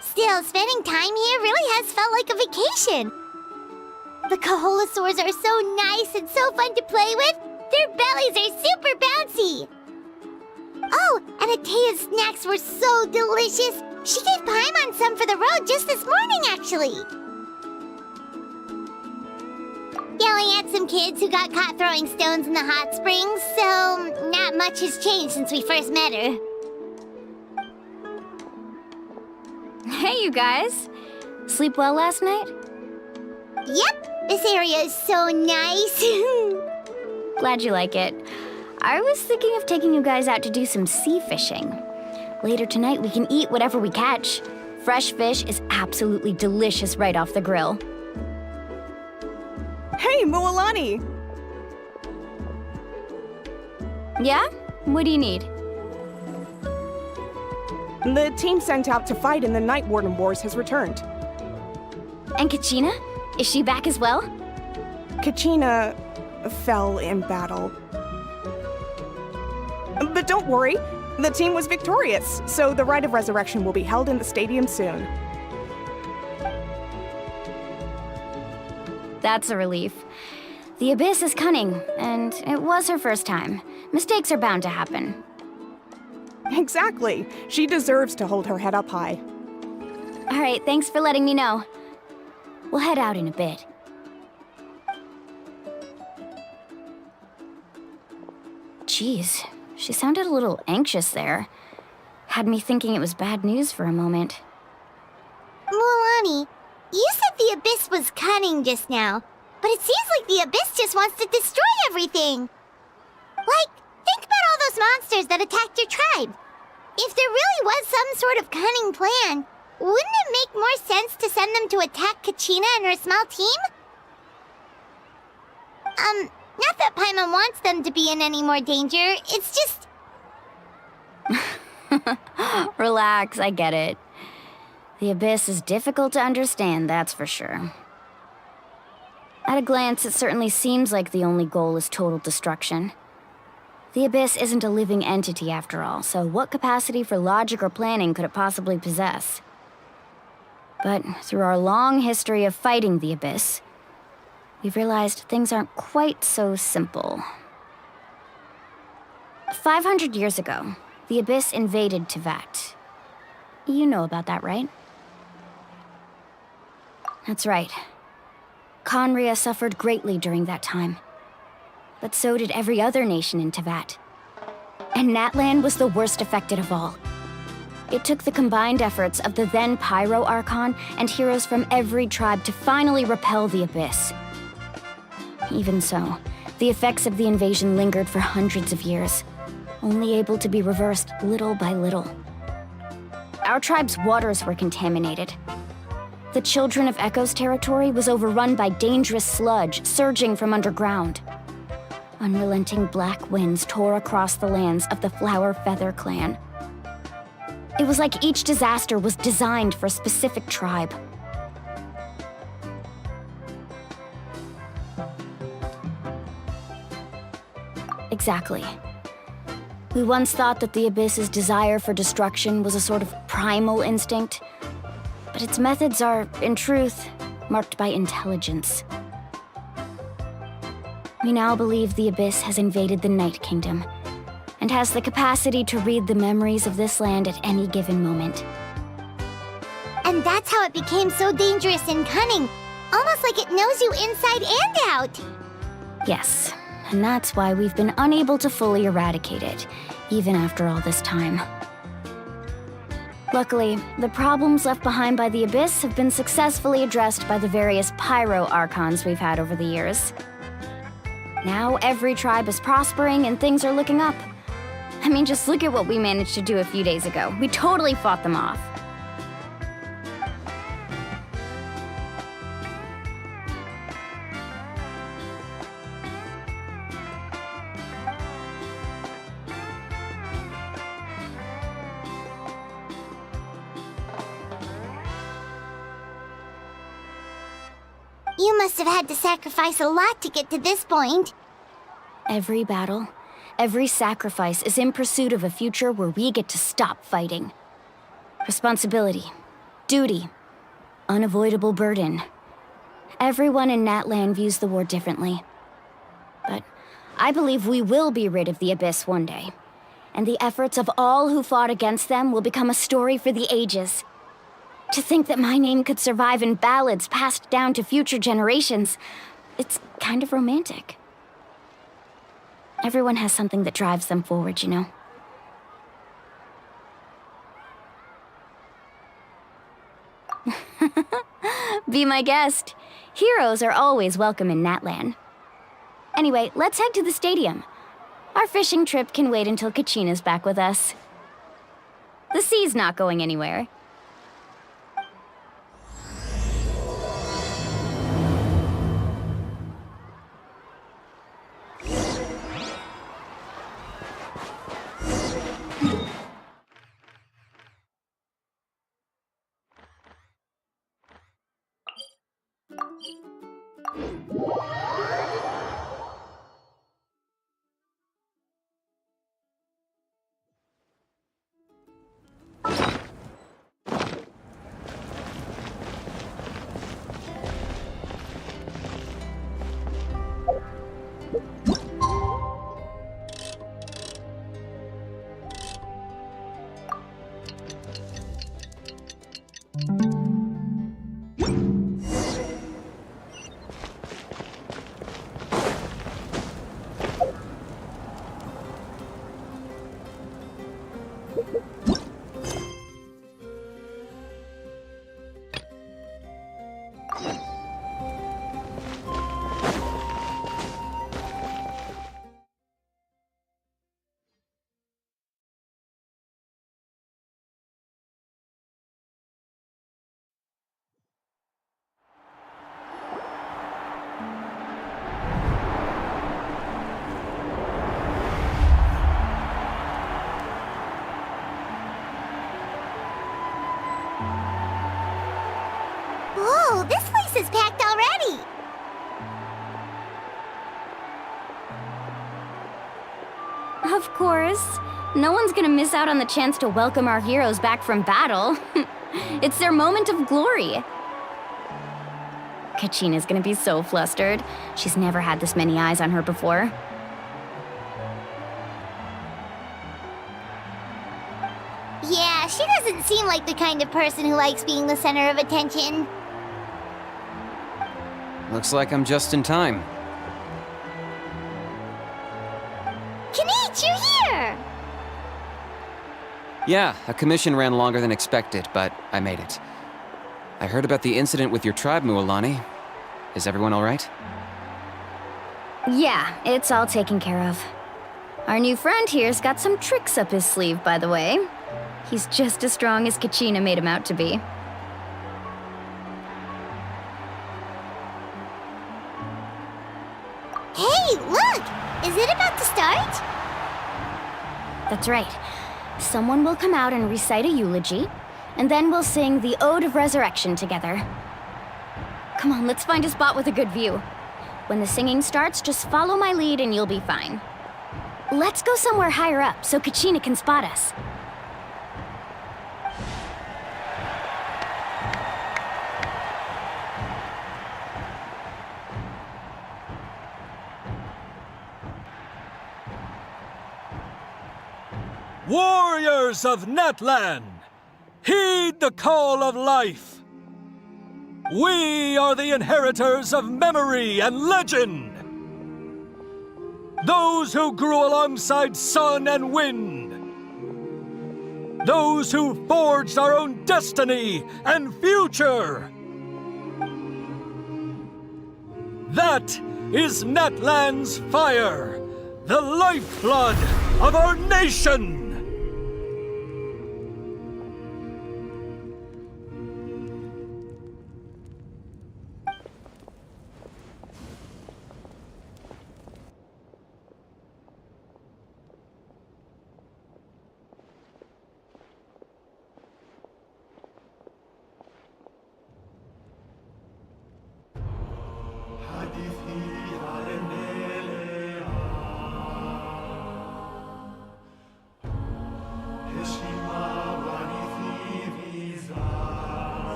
Still, spending time here really has felt like a vacation. The Kaholosaurs are so nice and so fun to play with. Their bellies are super bouncy. Oh, and Atea's snacks were so delicious. She gave Paimon some for the road just this morning, actually. Yelling at some kids who got caught throwing stones in the hot springs, so not much has changed since we first met her. Hey, you guys. Sleep well last night? Yep, this area is so nice. Glad you like it. I was thinking of taking you guys out to do some sea fishing. Later tonight, we can eat whatever we catch. Fresh fish is absolutely delicious right off the grill. Hey, Mualani! Yeah? What do you need? The team sent out to fight in the Night Warden Wars has returned. And Kachina? Is she back as well? Kachina fell in battle. But don't worry, the team was victorious, so the Rite of Resurrection will be held in the stadium soon. That's a relief. The Abyss is cunning, and it was her first time. Mistakes are bound to happen. Exactly. She deserves to hold her head up high. All right, thanks for letting me know. We'll head out in a bit. Jeez, she sounded a little anxious there. Had me thinking it was bad news for a moment. Mualani, you said the Abyss was cunning just now, but it seems like the Abyss just wants to destroy everything. Like, think about all those monsters that attacked your tribe. If there really was some sort of cunning plan, wouldn't it make more sense to send them to attack Kachina and her small team? Not that Paimon wants them to be in any more danger, it's just... Relax, I get it. The Abyss is difficult to understand, that's for sure. At a glance, it certainly seems like the only goal is total destruction. The Abyss isn't a living entity after all, so what capacity for logic or planning could it possibly possess? But through our long history of fighting the Abyss, we've realized things aren't quite so simple. 500 years ago, the Abyss invaded Teyvat. You know about that, right? That's right. Conria suffered greatly during that time. But so did every other nation in Teyvat. And Natlan was the worst affected of all. It took the combined efforts of the then Pyro Archon and heroes from every tribe to finally repel the Abyss. Even so, the effects of the invasion lingered for hundreds of years, only able to be reversed little by little. Our tribe's waters were contaminated. The Children of Echo's territory was overrun by dangerous sludge surging from underground. Unrelenting black winds tore across the lands of the Flower Feather clan. It was like each disaster was designed for a specific tribe. Exactly. We once thought that the Abyss's desire for destruction was a sort of primal instinct, but its methods are, in truth, marked by intelligence. We now believe the Abyss has invaded the Night Kingdom, and has the capacity to read the memories of this land at any given moment. And that's how it became so dangerous and cunning, almost like it knows you inside and out. Yes, and that's why we've been unable to fully eradicate it, even after all this time. Luckily, the problems left behind by the Abyss have been successfully addressed by the various Pyro Archons we've had over the years. Now every tribe is prospering and things are looking up. I mean, just look at what we managed to do a few days ago. We totally fought them off. You must have had to sacrifice a lot to get to this point. Every battle, every sacrifice is in pursuit of a future where we get to stop fighting. Responsibility, duty, unavoidable burden. Everyone in Natlan views the war differently. But I believe we will be rid of the Abyss one day. And the efforts of all who fought against them will become a story for the ages. To think that my name could survive in ballads passed down to future generations, it's kind of romantic. Everyone has something that drives them forward, you know? Be my guest. Heroes are always welcome in Natlan. Anyway, let's head to the stadium. Our fishing trip can wait until Kachina's back with us. The sea's not going anywhere. Whoa, this place is packed already! Of course. No one's gonna miss out on the chance to welcome our heroes back from battle. It's their moment of glory. Kachina's gonna be so flustered. She's never had this many eyes on her before. Yeah, she doesn't seem like the kind of person who likes being the center of attention. Looks like I'm just in time. Kanich, you're here! Yeah, a commission ran longer than expected, but I made it. I heard about the incident with your tribe, Mualani. Is everyone all right? Yeah, it's all taken care of. Our new friend here's got some tricks up his sleeve, by the way. He's just as strong as Kachina made him out to be. Hey, look! Is it about to start? That's right. Someone will come out and recite a eulogy, and then we'll sing the Ode of Resurrection together. Come on, let's find a spot with a good view. When the singing starts, just follow my lead and you'll be fine. Let's go somewhere higher up so Kachina can spot us. Warriors of Natlan, heed the call of life. We are the inheritors of memory and legend. Those who grew alongside sun and wind. Those who forged our own destiny and future. That is Natlan's fire, the lifeblood of our nation.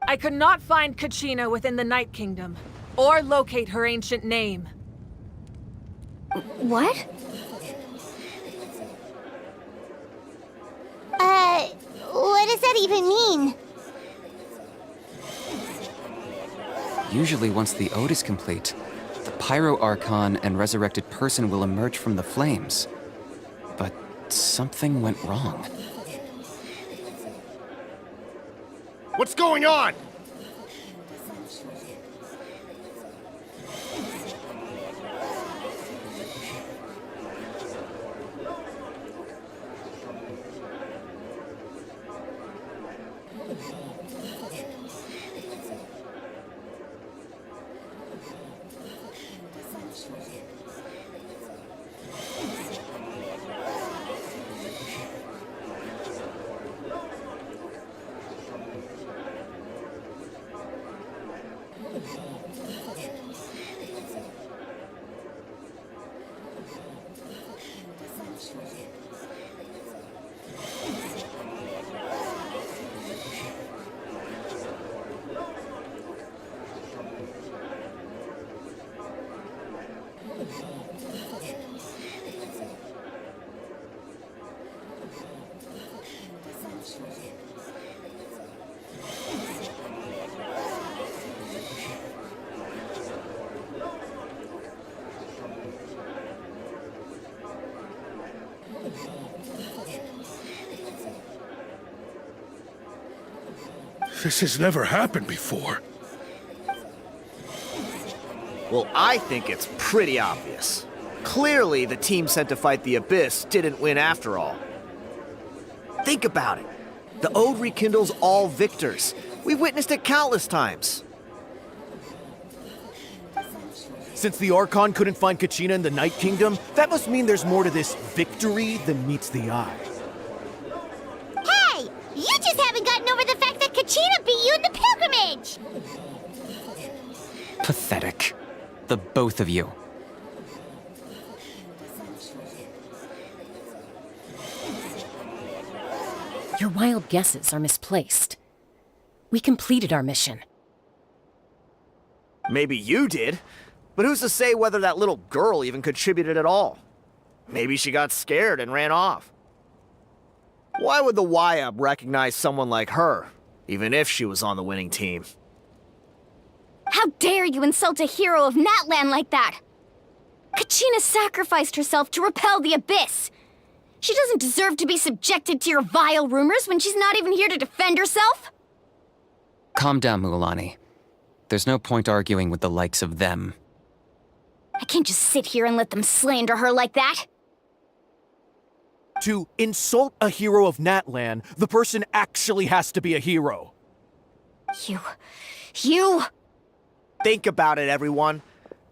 I could not find Kachina within the Night Kingdom, or locate her ancient name. What? What does that even mean? Usually once the ode is complete, the Pyro Archon and resurrected person will emerge from the flames. But something went wrong. What's going on? This has never happened before. Well, I think it's pretty obvious. Clearly, the team sent to fight the Abyss didn't win after all. Think about it. The Ode rekindles all victors. We've witnessed it countless times. Since the Archon couldn't find Kachina in the Night Kingdom, that must mean there's more to this victory than meets the eye. Hey! You just haven't gotten over the fact that Kachina beat you in the pilgrimage! Pathetic. The both of you. Your wild guesses are misplaced. We completed our mission. Maybe you did, but who's to say whether that little girl even contributed at all? Maybe she got scared and ran off. Why would the YUB recognize someone like her, even if she was on the winning team? How dare you insult a hero of Natlan like that? Kachina sacrificed herself to repel the Abyss. She doesn't deserve to be subjected to your vile rumors when she's not even here to defend herself. Calm down, Mualani. There's no point arguing with the likes of them. I can't just sit here and let them slander her like that. To insult a hero of Natlan, the person actually has to be a hero. You... Think about it, everyone.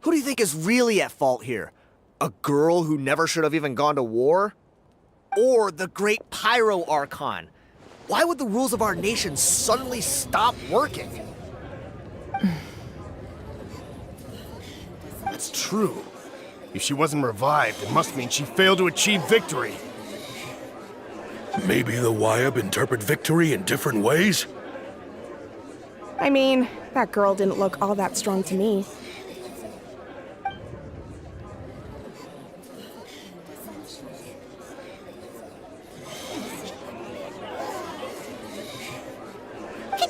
Who do you think is really at fault here? A girl who never should have even gone to war? Or the great Pyro Archon? Why would the rules of our nation suddenly stop working? That's true. If she wasn't revived, it must mean she failed to achieve victory. Maybe the YUB interpret victory in different ways? I mean, that girl didn't look all that strong to me.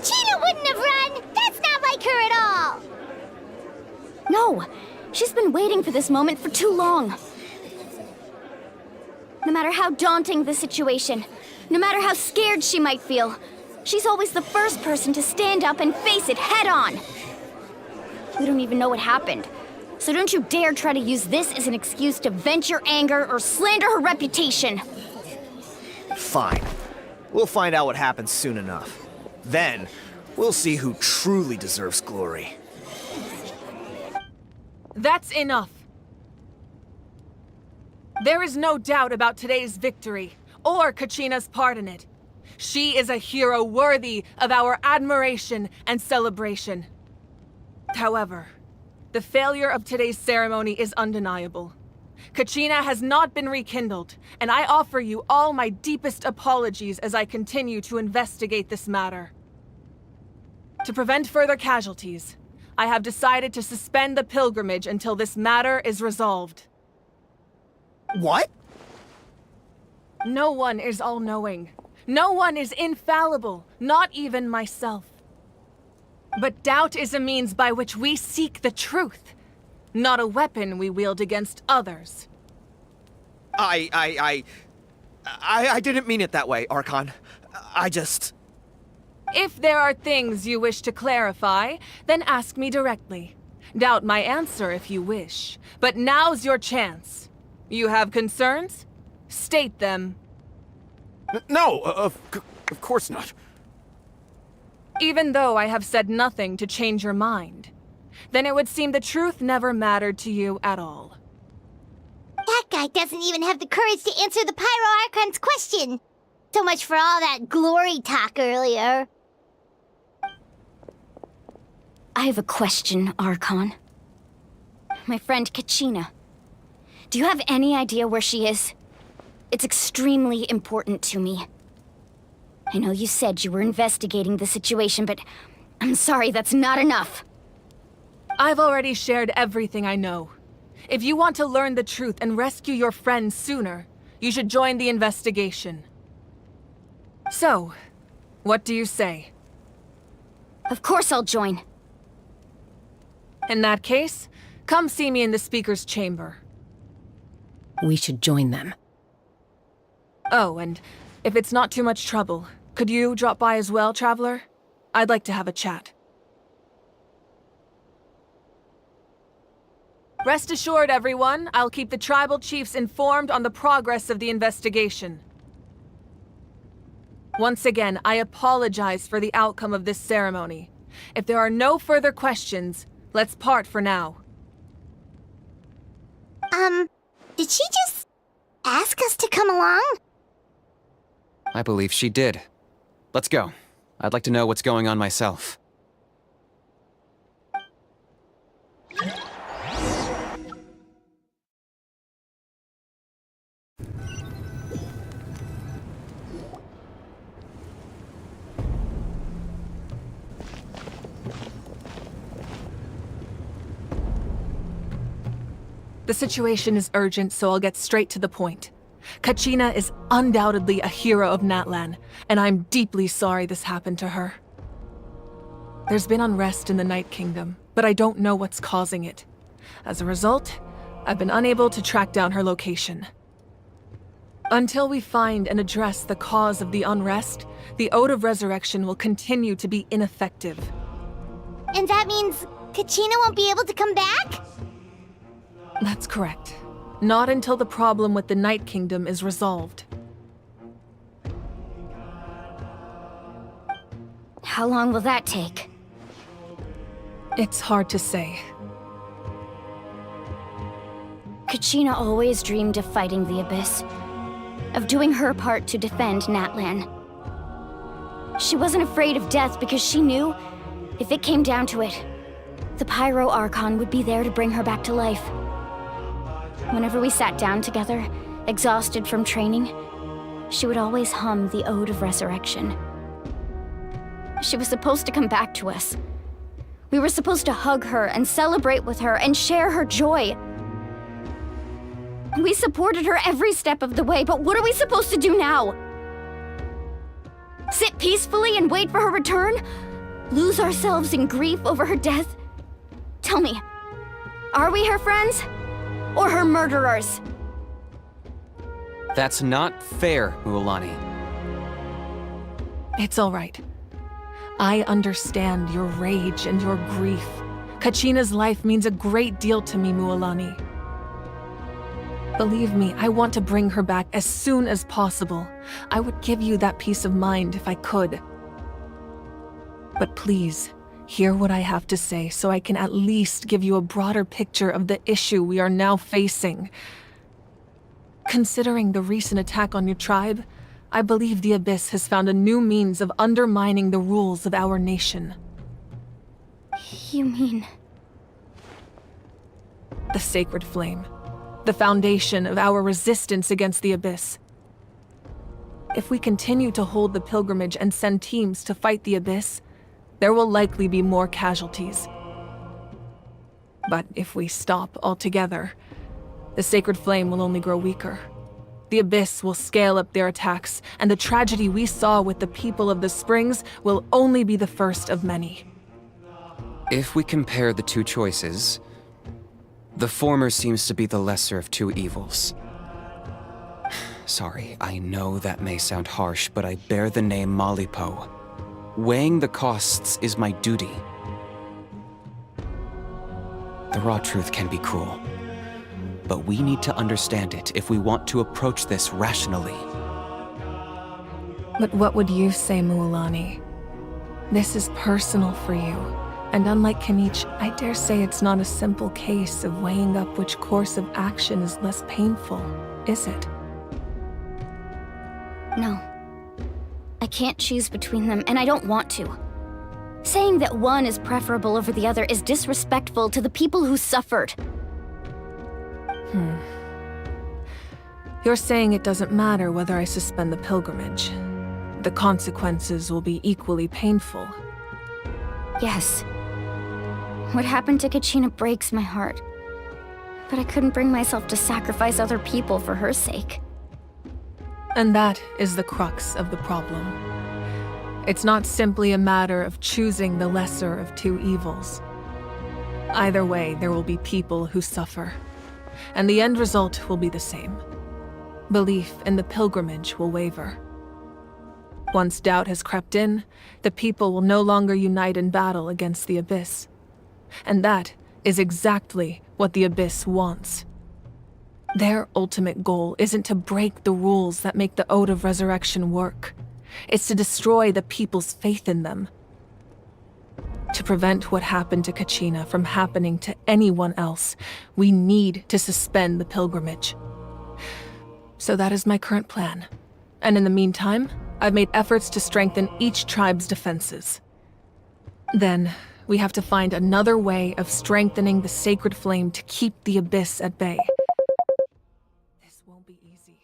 Kachina wouldn't have run! That's not like her at all! No! She's been waiting for this moment for too long. No matter how daunting the situation, no matter how scared she might feel, she's always the first person to stand up and face it head on. We don't even know what happened, so don't you dare try to use this as an excuse to vent your anger or slander her reputation. Fine. We'll find out what happens soon enough. Then, we'll see who truly deserves glory. That's enough. There is no doubt about today's victory, or Kachina's part in it. She is a hero worthy of our admiration and celebration. However, the failure of today's ceremony is undeniable. Kachina has not been rekindled, and I offer you all my deepest apologies as I continue to investigate this matter. To prevent further casualties, I have decided to suspend the pilgrimage until this matter is resolved. What? No one is all-knowing. No one is infallible, not even myself. But doubt is a means by which we seek the truth, not a weapon we wield against others. I didn't mean it that way, Archon. I just... If there are things you wish to clarify, then ask me directly. Doubt my answer if you wish, but now's your chance. You have concerns? State them. No, of course not. Even though I have said nothing to change your mind, then it would seem the truth never mattered to you at all. That guy doesn't even have the courage to answer the Pyro Archon's question. So much for all that glory talk earlier. I have a question, Archon. My friend Kachina. Do you have any idea where she is? It's extremely important to me. I know you said you were investigating the situation, but I'm sorry, that's not enough. I've already shared everything I know. If you want to learn the truth and rescue your friend sooner, you should join the investigation. So, what do you say? Of course I'll join. In that case, come see me in the speaker's chamber. We should join them. Oh, and if it's not too much trouble, could you drop by as well, Traveler? I'd like to have a chat. Rest assured, everyone, I'll keep the tribal chiefs informed on the progress of the investigation. Once again, I apologize for the outcome of this ceremony. If there are no further questions, let's part for now. Did she just ask us to come along? I believe she did. Let's go. I'd like to know what's going on myself. The situation is urgent, so I'll get straight to the point. Kachina is undoubtedly a hero of Natlan, and I'm deeply sorry this happened to her. There's been unrest in the Night Kingdom, but I don't know what's causing it. As a result, I've been unable to track down her location. Until we find and address the cause of the unrest, the Ode of Resurrection will continue to be ineffective. And that means Kachina won't be able to come back? That's correct. Not until the problem with the Night Kingdom is resolved. How long will that take? It's hard to say. Kachina always dreamed of fighting the Abyss, of doing her part to defend Natlan. She wasn't afraid of death because she knew, if it came down to it, the Pyro Archon would be there to bring her back to life. Whenever we sat down together, exhausted from training, she would always hum the Ode of Resurrection. She was supposed to come back to us. We were supposed to hug her and celebrate with her and share her joy. We supported her every step of the way, but what are we supposed to do now? Sit peacefully and wait for her return? Lose ourselves in grief over her death? Tell me, are we her friends? Or her murderers? That's not fair, Mualani. It's all right. I understand your rage and your grief. Kachina's life means a great deal to me, Mualani. Believe me, I want to bring her back as soon as possible. I would give you that peace of mind if I could. But please, hear what I have to say so I can at least give you a broader picture of the issue we are now facing. Considering the recent attack on your tribe, I believe the Abyss has found a new means of undermining the rules of our nation. You mean... The Sacred Flame. The foundation of our resistance against the Abyss. If we continue to hold the pilgrimage and send teams to fight the Abyss, there will likely be more casualties. But if we stop altogether, the Sacred Flame will only grow weaker. The Abyss will scale up their attacks, and the tragedy we saw with the people of the Springs will only be the first of many. If we compare the two choices, the former seems to be the lesser of two evils. Sorry, I know that may sound harsh, but I bear the name Malipo. Weighing the costs is my duty. The raw truth can be cruel, but we need to understand it if we want to approach this rationally. But what would you say, Mualani? This is personal for you, and unlike Kanich, I dare say it's not a simple case of weighing up which course of action is less painful, is it? No. I can't choose between them, and I don't want to. Saying that one is preferable over the other is disrespectful to the people who suffered. You're saying it doesn't matter whether I suspend the pilgrimage. The consequences will be equally painful. Yes. What happened to Kachina breaks my heart. But I couldn't bring myself to sacrifice other people for her sake. And that is the crux of the problem. It's not simply a matter of choosing the lesser of two evils. Either way, there will be people who suffer. And the end result will be the same. Belief in the pilgrimage will waver. Once doubt has crept in, the people will no longer unite in battle against the Abyss. And that is exactly what the Abyss wants. Their ultimate goal isn't to break the rules that make the Ode of Resurrection work. It's to destroy the people's faith in them. To prevent what happened to Kachina from happening to anyone else, we need to suspend the pilgrimage. So that is my current plan. And in the meantime, I've made efforts to strengthen each tribe's defenses. Then, we have to find another way of strengthening the Sacred Flame to keep the Abyss at bay. This won't be easy.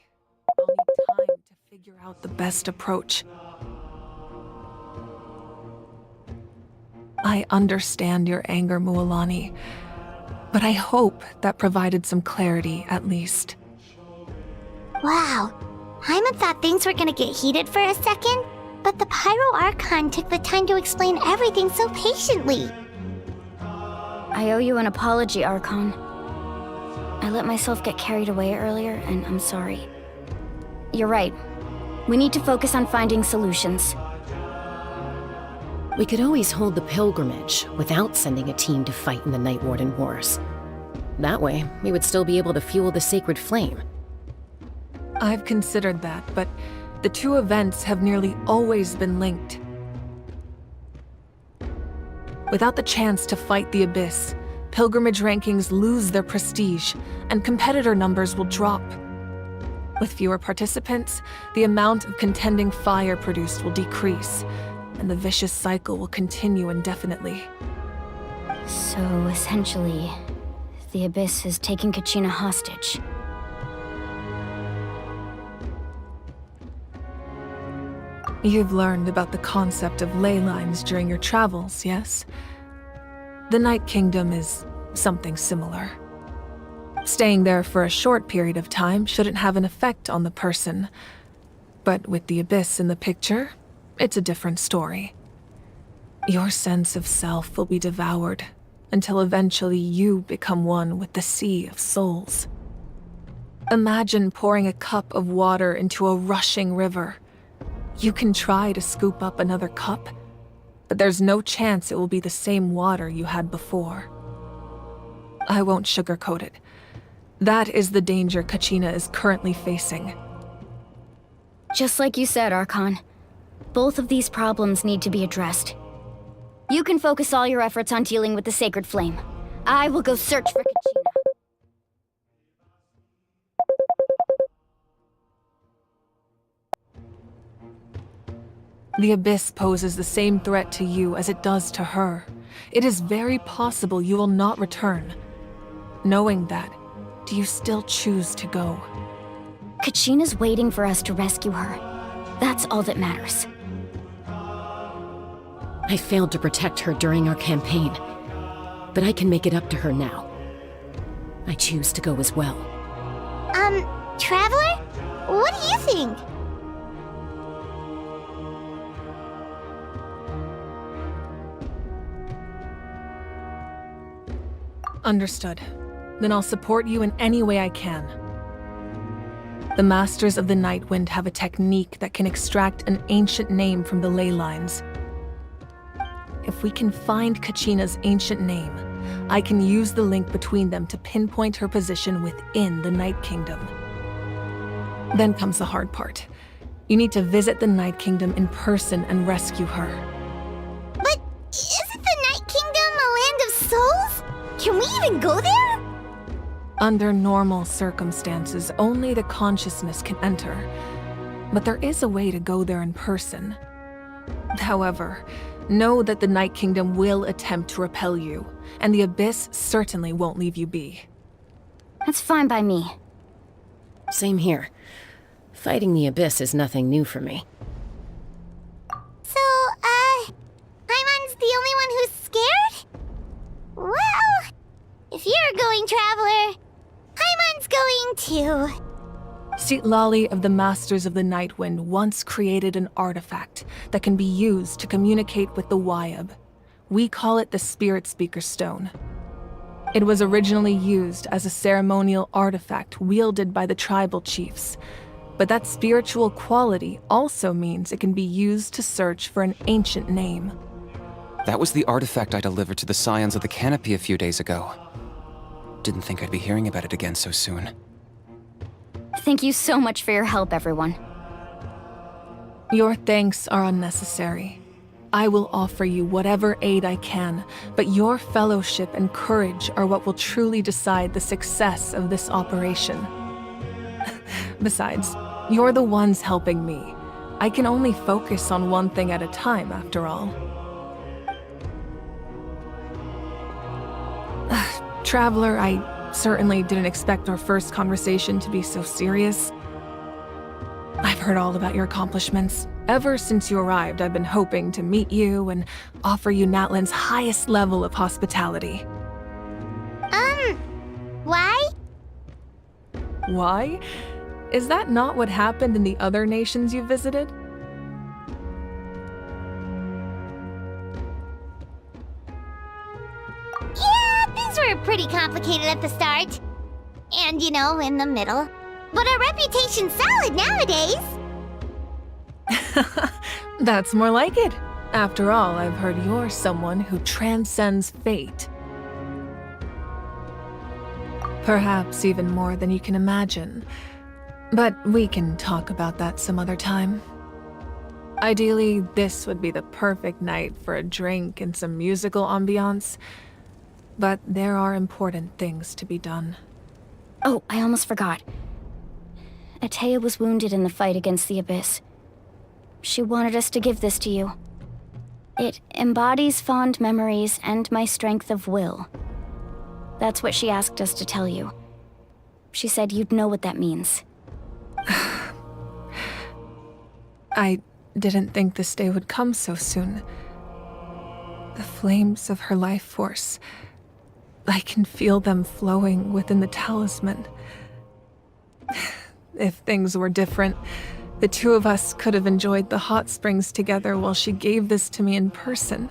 I'll need time to figure out the best approach. I understand your anger, Mualani, but I hope that provided some clarity, at least. Wow. Hyman thought things were gonna get heated for a second, but the Pyro Archon took the time to explain everything so patiently. I owe you an apology, Archon. I let myself get carried away earlier, and I'm sorry. You're right. We need to focus on finding solutions. We could always hold the pilgrimage without sending a team to fight in the Night Warden Wars. That way, we would still be able to fuel the Sacred Flame. I've considered that, but the two events have nearly always been linked. Without the chance to fight the Abyss, pilgrimage rankings lose their prestige, and competitor numbers will drop. With fewer participants, the amount of contending fire produced will decrease, and the vicious cycle will continue indefinitely. So, essentially, the Abyss is taking Kachina hostage. You've learned about the concept of ley lines during your travels, yes? The Night Kingdom is something similar. Staying there for a short period of time shouldn't have an effect on the person. But with the Abyss in the picture, it's a different story. Your sense of self will be devoured until eventually you become one with the sea of souls. Imagine pouring a cup of water into a rushing river. You can try to scoop up another cup, but there's no chance it will be the same water you had before. I won't sugarcoat it. That is the danger Kachina is currently facing. Just like you said, Archon. Both of these problems need to be addressed. You can focus all your efforts on dealing with the Sacred Flame. I will go search for Kachina. The Abyss poses the same threat to you as it does to her. It is very possible you will not return. Knowing that, do you still choose to go? Kachina's waiting for us to rescue her. That's all that matters. I failed to protect her during our campaign, but I can make it up to her now. I choose to go as well. Traveler? What do you think? Understood. Then I'll support you in any way I can. The Masters of the Nightwind have a technique that can extract an ancient name from the ley lines. If we can find Kachina's ancient name, I can use the link between them to pinpoint her position within the Night Kingdom. Then comes the hard part. You need to visit the Night Kingdom in person and rescue her. But isn't the Night Kingdom a land of souls? Can we even go there? Under normal circumstances, only the consciousness can enter. But there is a way to go there in person. However, know that the Night Kingdom will attempt to repel you, and the Abyss certainly won't leave you be. That's fine by me. Same here. Fighting the Abyss is nothing new for me. So, Paimon's the only one who's scared? Well, if you're going, Traveler, Paimon's going too. Citlali of the Masters of the Nightwind once created an artifact that can be used to communicate with the Wyab. We call it the Spirit Speaker Stone. It was originally used as a ceremonial artifact wielded by the tribal chiefs, but that spiritual quality also means it can be used to search for an ancient name. That was the artifact I delivered to the Scions of the Canopy a few days ago. Didn't think I'd be hearing about it again so soon. Thank you so much for your help, everyone. Your thanks are unnecessary. I will offer you whatever aid I can, but your fellowship and courage are what will truly decide the success of this operation. Besides, you're the ones helping me. I can only focus on one thing at a time, after all. Traveler, I certainly didn't expect our first conversation to be so serious. I've heard all about your accomplishments. Ever since you arrived, I've been hoping to meet you and offer you Natlan's highest level of hospitality. Why? Why? Is that not what happened in the other nations you visited? Yeah, things were pretty complicated at the start. And, in the middle. But our reputation's solid nowadays. That's more like it. After all, I've heard you're someone who transcends fate. Perhaps even more than you can imagine. But we can talk about that some other time. Ideally, this would be the perfect night for a drink and some musical ambiance. But there are important things to be done. Oh, I almost forgot. Atea was wounded in the fight against the Abyss. She wanted us to give this to you. It embodies fond memories and my strength of will. That's what she asked us to tell you. She said you'd know what that means. I didn't think this day would come so soon. The flames of her life force. I can feel them flowing within the talisman. If things were different, The two of us could have enjoyed the hot springs together while she gave this to me in person.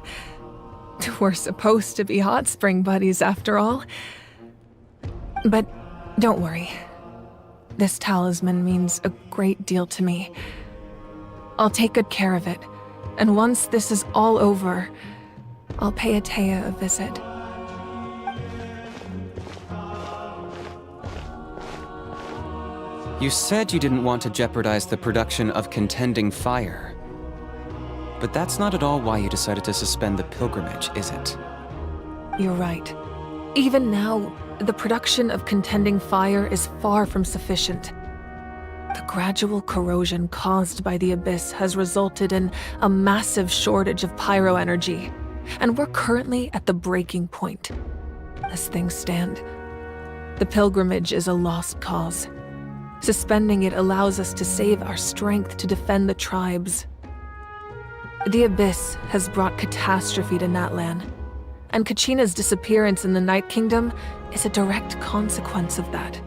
We're supposed to be hot spring buddies after all. But don't worry. This talisman means a great deal to me. I'll take good care of it, and once this is all over, I'll pay Atea a visit. You said you didn't want to jeopardize the production of contending fire. But that's not at all why you decided to suspend the pilgrimage, is it? You're right. Even now, the production of contending fire is far from sufficient. The gradual corrosion caused by the abyss has resulted in a massive shortage of pyro energy, and we're currently at the breaking point. As things stand, the pilgrimage is a lost cause. Suspending it allows us to save our strength to defend the tribes. The abyss has brought catastrophe to Natlan, and Kachina's disappearance in the Night Kingdom is a direct consequence of that.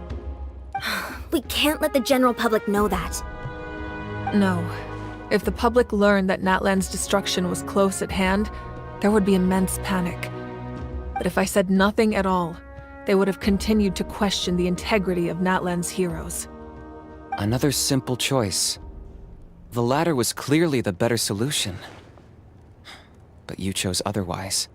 We can't let the general public know that. No. If the public learned that Natlan's destruction was close at hand, there would be immense panic. But if I said nothing at all, they would have continued to question the integrity of Natlan's heroes. Another simple choice. The latter was clearly the better solution. But you chose otherwise.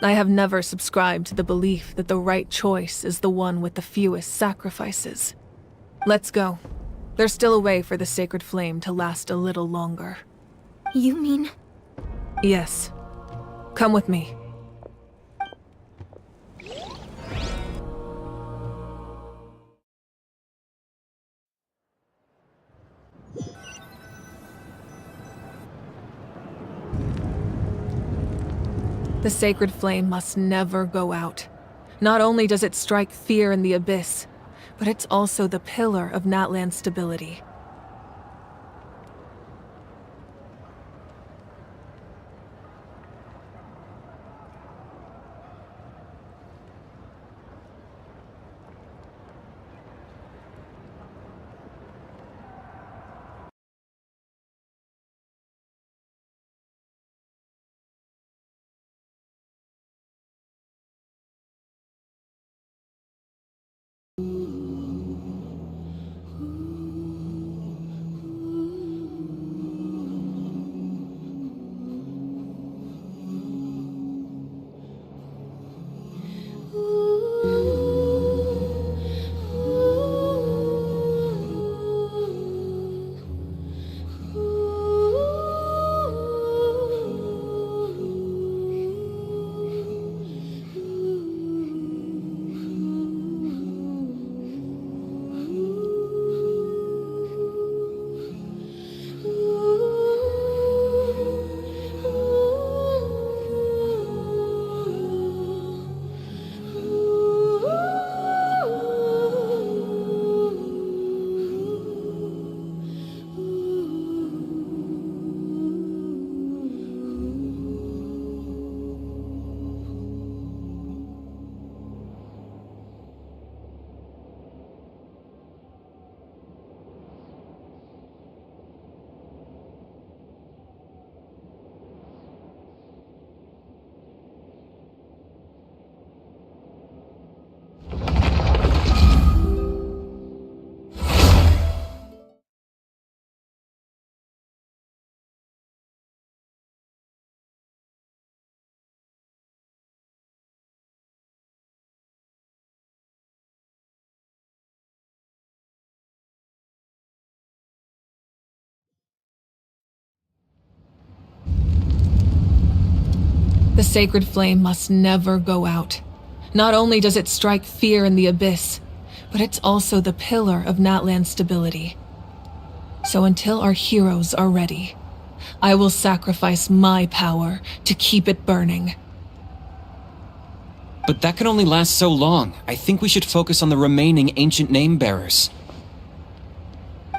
I have never subscribed to the belief that the right choice is the one with the fewest sacrifices. Let's go. There's still a way for the sacred flame to last a little longer. You mean? Yes. Come with me. The sacred flame must never go out. Not only does it strike fear in the abyss, but it's also the pillar of Natlan's stability. The sacred flame must never go out. Not only does it strike fear in the abyss, but it's also the pillar of Natlan's stability. So until our heroes are ready, I will sacrifice my power to keep it burning. But that can only last so long. I think we should focus on the remaining ancient name-bearers.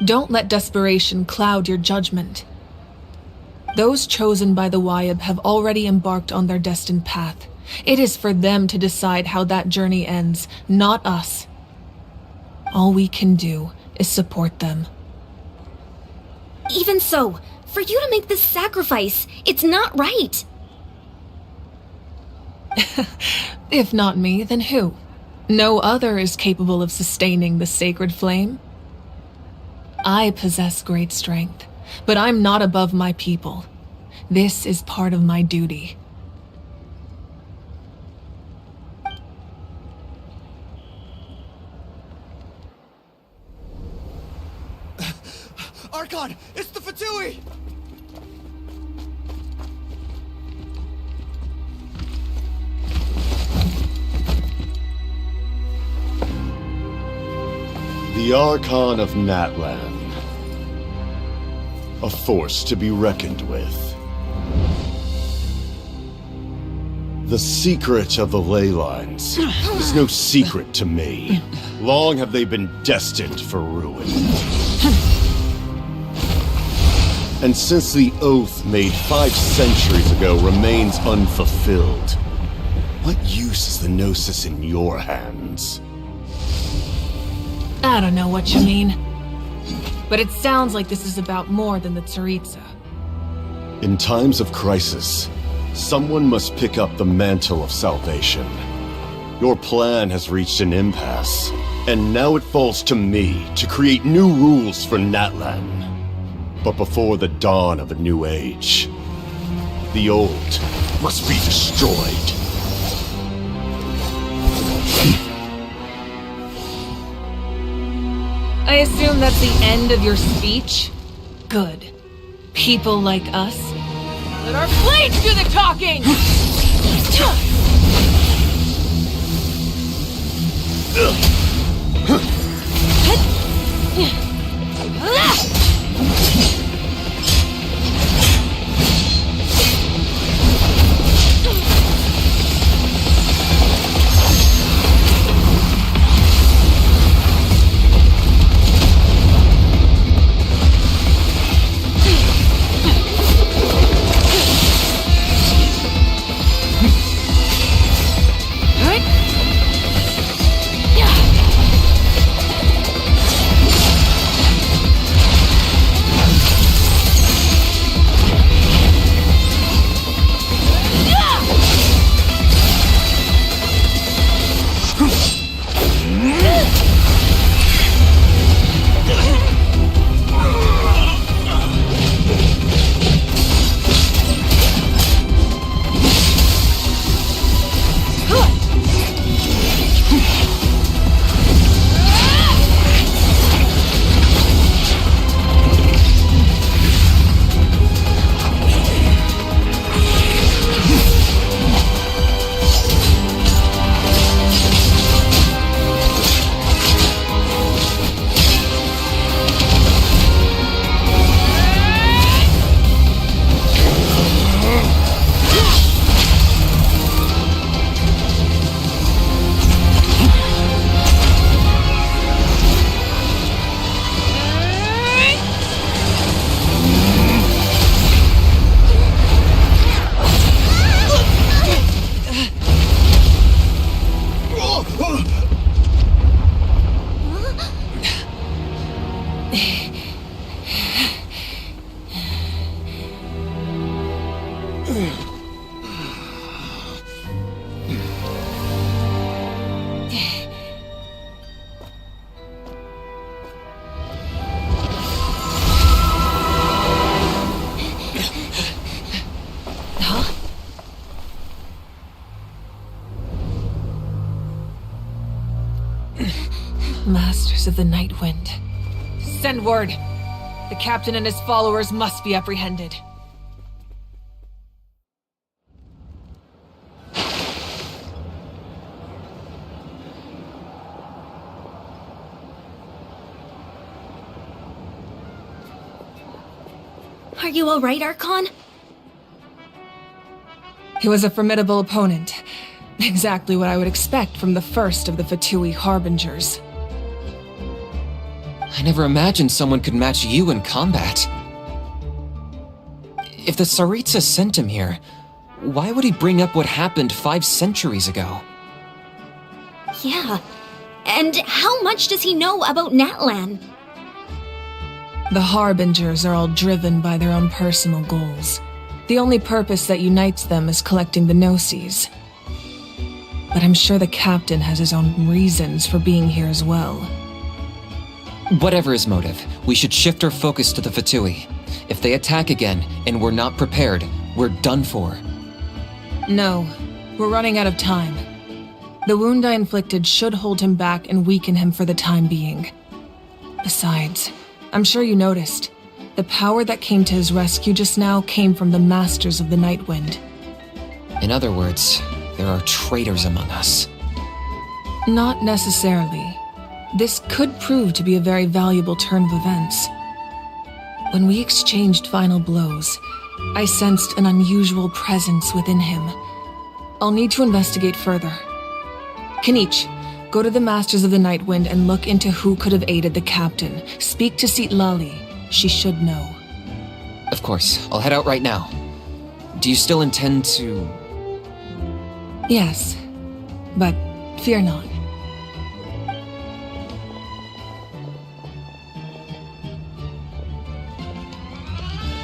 Don't let desperation cloud your judgment. Those chosen by the Wayab have already embarked on their destined path. It is for them to decide how that journey ends, not us. All we can do is support them. Even so, for you to make this sacrifice, it's not right. If not me, then who? No other is capable of sustaining the sacred flame. I possess great strength, but I'm not above my people. This is part of my duty. Archon, it's the Fatui! The Archon of Natlan. A force to be reckoned with. The secret of the ley lines is no secret to me. Long have they been destined for ruin. And since the oath made 5 centuries ago remains unfulfilled, what use is the Gnosis in your hands? I don't know what you mean. But it sounds like this is about more than the Tsaritsa. In times of crisis, someone must pick up the mantle of salvation. Your plan has reached an impasse, and now it falls to me to create new rules for Natlan. But before the dawn of a new age, the old must be destroyed. I assume that's the end of your speech? Good. People like us? Let our blades do the talking! Masters of the Night Wind. Send word. The captain and his followers must be apprehended. Are you alright, Archon? He was a formidable opponent. Exactly what I would expect from the first of the Fatui Harbingers. I never imagined someone could match you in combat. If the Tsaritsa sent him here, why would he bring up what happened 5 centuries ago? Yeah. And how much does he know about Natlan? The Harbingers are all driven by their own personal goals. The only purpose that unites them is collecting the Gnosis. But I'm sure the captain has his own reasons for being here as well. Whatever his motive, we should shift our focus to the Fatui. If they attack again and we're not prepared, we're done for. No, we're running out of time. The wound I inflicted should hold him back and weaken him for the time being. Besides, I'm sure you noticed, the power that came to his rescue just now came from the Masters of the Nightwind. In other words, there are traitors among us. Not necessarily. This could prove to be a very valuable turn of events. When we exchanged final blows, I sensed an unusual presence within him. I'll need to investigate further. Kenichi, go to the Masters of the Nightwind and look into who could have aided the captain. Speak to Lali. She should know. Of course, I'll head out right now. Do you still intend to... Yes, but fear not.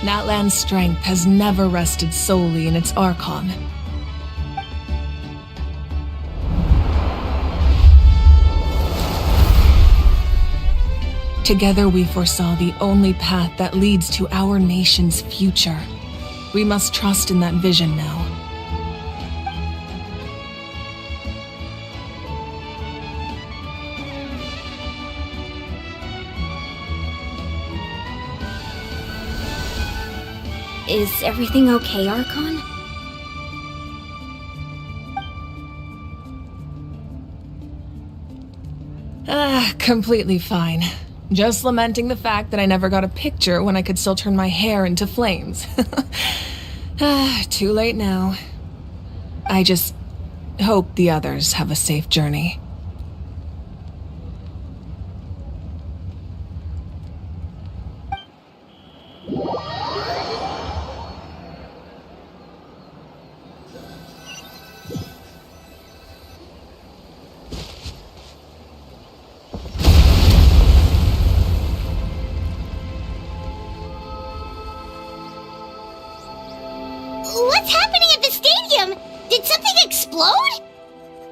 Natlan's strength has never rested solely in its Archon. Together we foresaw the only path that leads to our nation's future. We must trust in that vision now. Is everything okay, Archon? Completely fine. Just lamenting the fact that I never got a picture when I could still turn my hair into flames. Too late now. I just hope the others have a safe journey. What's happening at the stadium? Did something explode?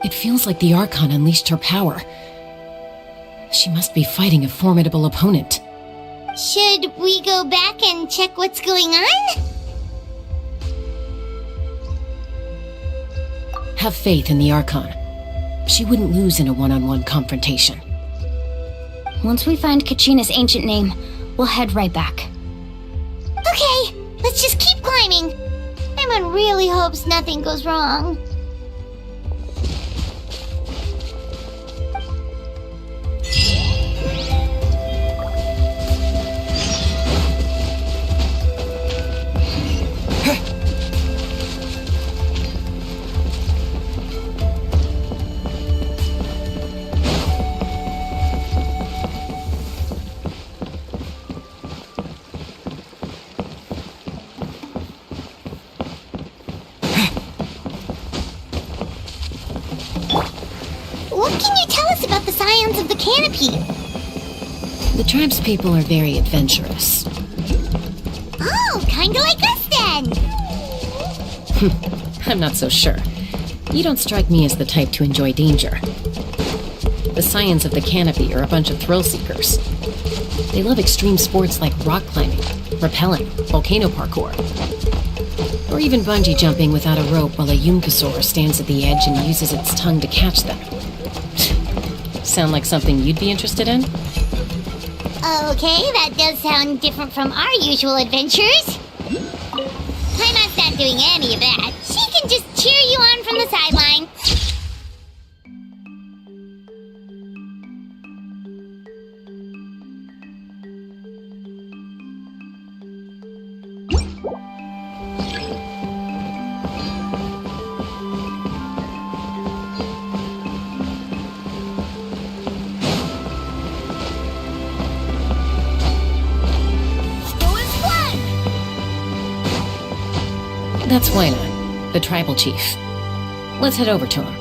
It feels like the Archon unleashed her power. She must be fighting a formidable opponent. Should we go back and check what's going on? Have faith in the Archon. She wouldn't lose in a one-on-one confrontation. Once we find Kachina's ancient name, we'll head right back. Okay, let's just keep climbing. Everyone really hopes nothing goes wrong. What can you tell us about the scions of the canopy? The tribespeople are very adventurous. Oh, kinda like us then! I'm not so sure. You don't strike me as the type to enjoy danger. The scions of the canopy are a bunch of thrill seekers. They love extreme sports like rock climbing, rappelling, volcano parkour, or even bungee jumping without a rope while a Yunkasaur stands at the edge and uses its tongue to catch them. Sound like something you'd be interested in? Okay, that does sound different from our usual adventures. Paimon's not doing any of that. She can just cheer you on from the sideline. That's Huayna, the tribal chief. Let's head over to him.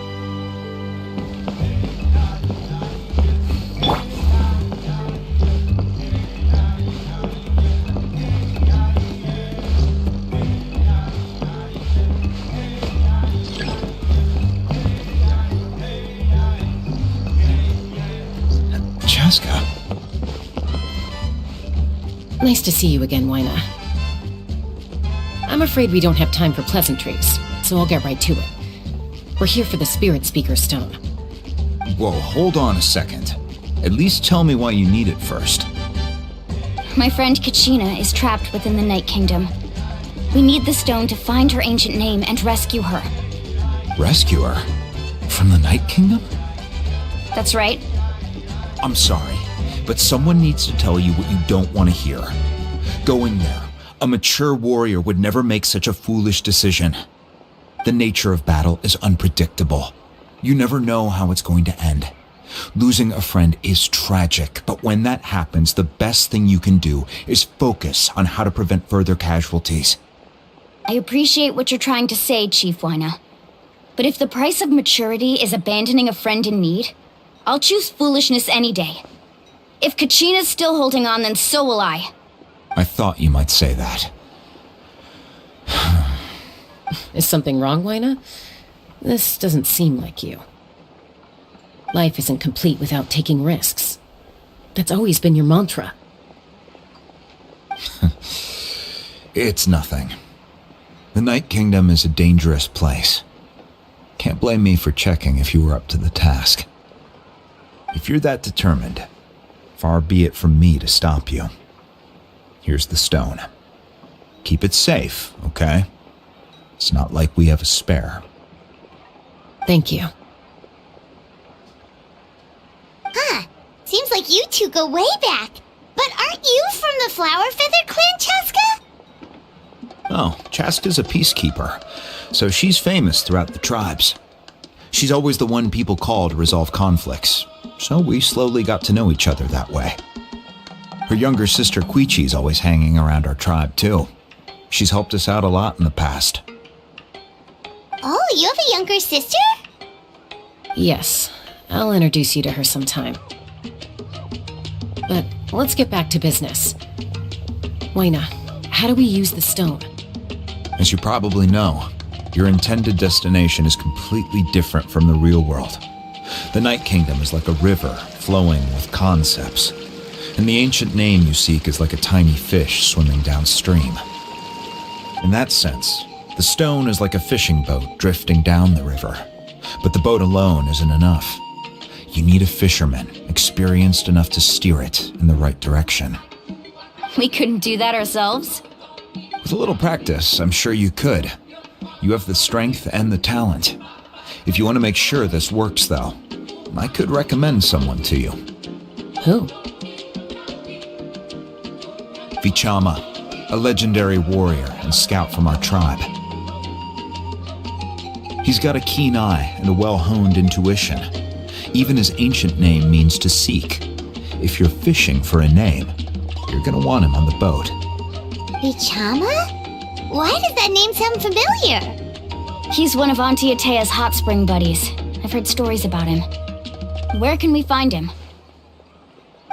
Nice to see you again, Wyna. I'm afraid we don't have time for pleasantries, so I'll get right to it. We're here for the Spirit Speaker Stone. Whoa, hold on a second. At least tell me why you need it first. My friend Kachina is trapped within the Night Kingdom. We need the stone to find her ancient name and rescue her. Rescue her? From the Night Kingdom? That's right. I'm sorry, but someone needs to tell you what you don't want to hear. Going there. A mature warrior would never make such a foolish decision. The nature of battle is unpredictable. You never know how it's going to end. Losing a friend is tragic, but when that happens, the best thing you can do is focus on how to prevent further casualties. I appreciate what you're trying to say, Chief Wyna. But if the price of maturity is abandoning a friend in need, I'll choose foolishness any day. If Kachina's still holding on, then so will I. I thought you might say that. Is something wrong, Wyna? This doesn't seem like you. Life isn't complete without taking risks. That's always been your mantra. It's nothing. The Night Kingdom is a dangerous place. Can't blame me for checking if you were up to the task. If you're that determined, far be it from me to stop you. Here's the stone. Keep it safe, okay? It's not like we have a spare. Thank you. Huh. Seems like you two go way back. But aren't you from the Flower Feather Clan, Chaska? Oh, Chaska's a peacekeeper, so she's famous throughout the tribes. She's always the one people call to resolve conflicts, so we slowly got to know each other that way. Her younger sister Quichi's always hanging around our tribe, too. She's helped us out a lot in the past. Oh, you have a younger sister? Yes, I'll introduce you to her sometime. But let's get back to business. Wyna, how do we use the stone? As you probably know, your intended destination is completely different from the real world. The Night Kingdom is like a river flowing with concepts, and the ancient name you seek is like a tiny fish swimming downstream. In that sense, the stone is like a fishing boat drifting down the river, but the boat alone isn't enough. You need a fisherman experienced enough to steer it in the right direction. We couldn't do that ourselves? With a little practice, I'm sure you could. You have the strength and the talent. If you want to make sure this works, though, I could recommend someone to you. Who? Vichama, a legendary warrior and scout from our tribe. He's got a keen eye and a well-honed intuition. Even his ancient name means to seek. If you're fishing for a name, you're gonna want him on the boat. Vichama? Why does that name sound familiar? He's one of Auntie Atea's hot spring buddies. I've heard stories about him. Where can we find him?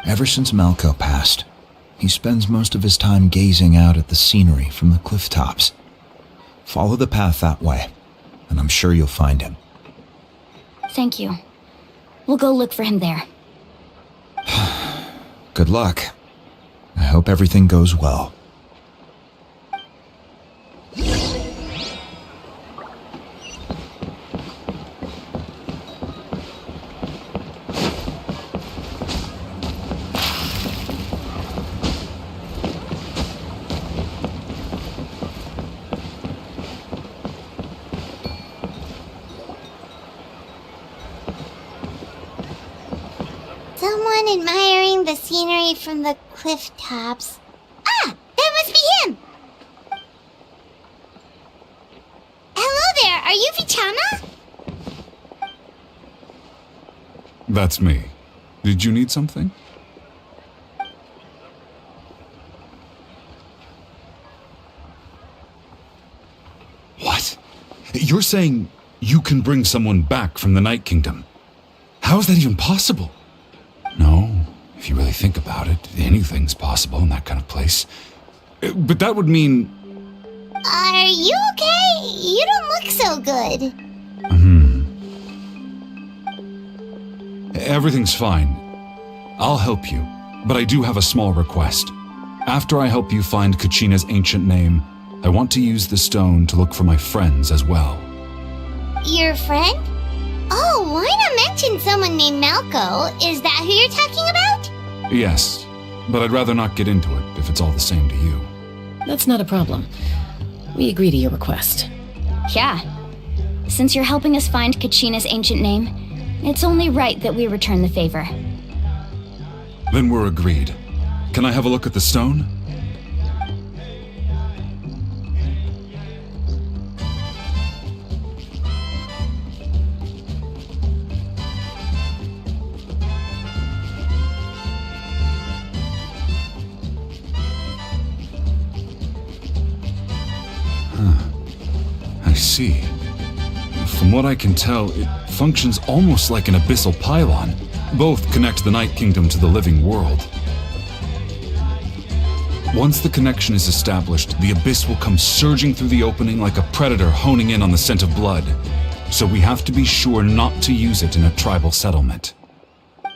Ever since Malco passed, he spends most of his time gazing out at the scenery from the cliff tops. Follow the path that way, and I'm sure you'll find him. Thank you. We'll go look for him there. Good luck. I hope everything goes well. Someone admiring the scenery from the cliff tops. Ah! That must be him! Hello there, are you Vichama? That's me. Did you need something? What? You're saying you can bring someone back from the Night Kingdom? How is that even possible? No, if you really think about it, anything's possible in that kind of place. But that would mean... Are you okay? You don't look so good. Everything's fine. I'll help you, but I do have a small request. After I help you find Kachina's ancient name, I want to use the stone to look for my friends as well. Your friend? Oh, why not mention someone named Malco? Is that who you're talking about? Yes, but I'd rather not get into it if it's all the same to you. That's not a problem. We agree to your request. Yeah. Since you're helping us find Kachina's ancient name, it's only right that we return the favor. Then we're agreed. Can I have a look at the stone? I see. From what I can tell, it functions almost like an abyssal pylon. Both connect the Night Kingdom to the living world. Once the connection is established, the abyss will come surging through the opening like a predator honing in on the scent of blood. So we have to be sure not to use it in a tribal settlement.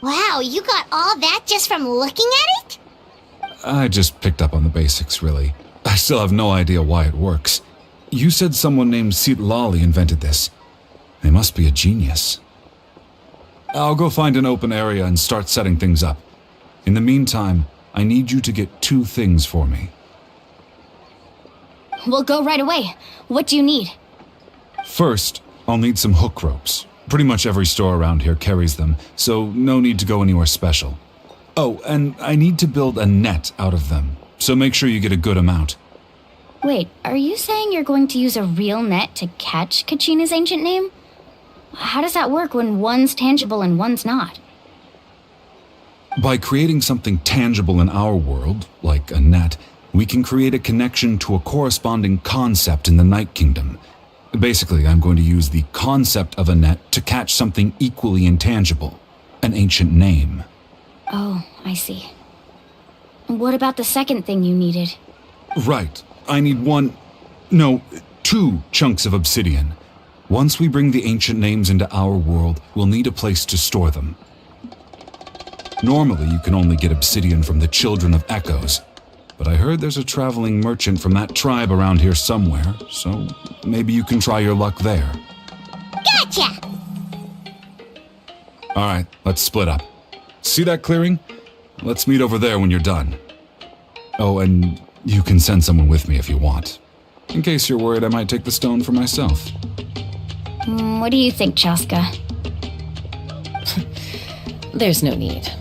Wow, you got all that just from looking at it? I just picked up on the basics, really. I still have no idea why it works. You said someone named Lali invented this. They must be a genius. I'll go find an open area and start setting things up. In the meantime, I need you to get 2 things for me. We'll go right away. What do you need? First, I'll need some hook ropes. Pretty much every store around here carries them, so no need to go anywhere special. Oh, and I need to build a net out of them, so make sure you get a good amount. Wait, are you saying you're going to use a real net to catch Kachina's ancient name? How does that work when one's tangible and one's not? By creating something tangible in our world, like a net, we can create a connection to a corresponding concept in the Night Kingdom. Basically, I'm going to use the concept of a net to catch something equally intangible, an ancient name. Oh, I see. What about the second thing you needed? Right. I need 2 chunks of obsidian. Once we bring the ancient names into our world, we'll need a place to store them. Normally, you can only get obsidian from the Children of Echoes, but I heard there's a traveling merchant from that tribe around here somewhere, so maybe you can try your luck there. Gotcha! Alright, let's split up. See that clearing? Let's meet over there when you're done. Oh, and you can send someone with me if you want. In case you're worried I might take the stone for myself. What do you think, Chaska? There's no need.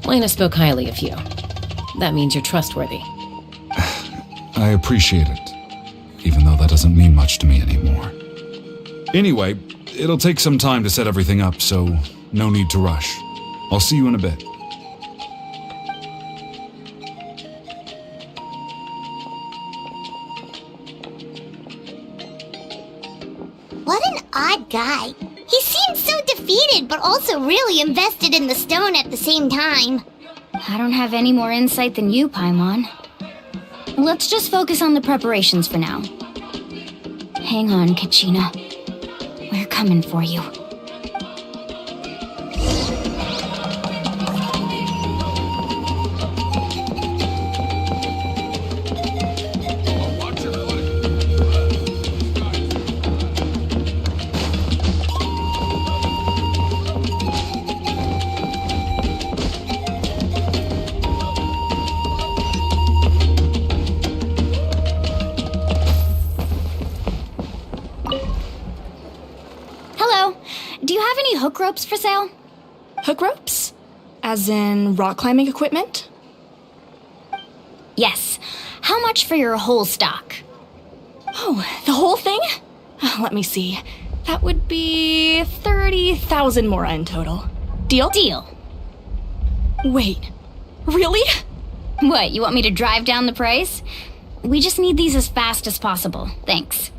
Lena spoke highly of you. That means you're trustworthy. I appreciate it, even though that doesn't mean much to me anymore. Anyway, it'll take some time to set everything up, so no need to rush. I'll see you in a bit. What an odd guy. He seems so defeated, but also really invested in the stone at the same time. I don't have any more insight than you, Paimon. Let's just focus on the preparations for now. Hang on, Kachina. We're coming for you. Hook ropes for sale? Hook ropes? As in rock climbing equipment? Yes. How much for your whole stock? Oh, the whole thing? Let me see. That would be 30,000 mora in total. Deal? Deal. Wait, really? What, you want me to drive down the price? We just need these as fast as possible. Thanks.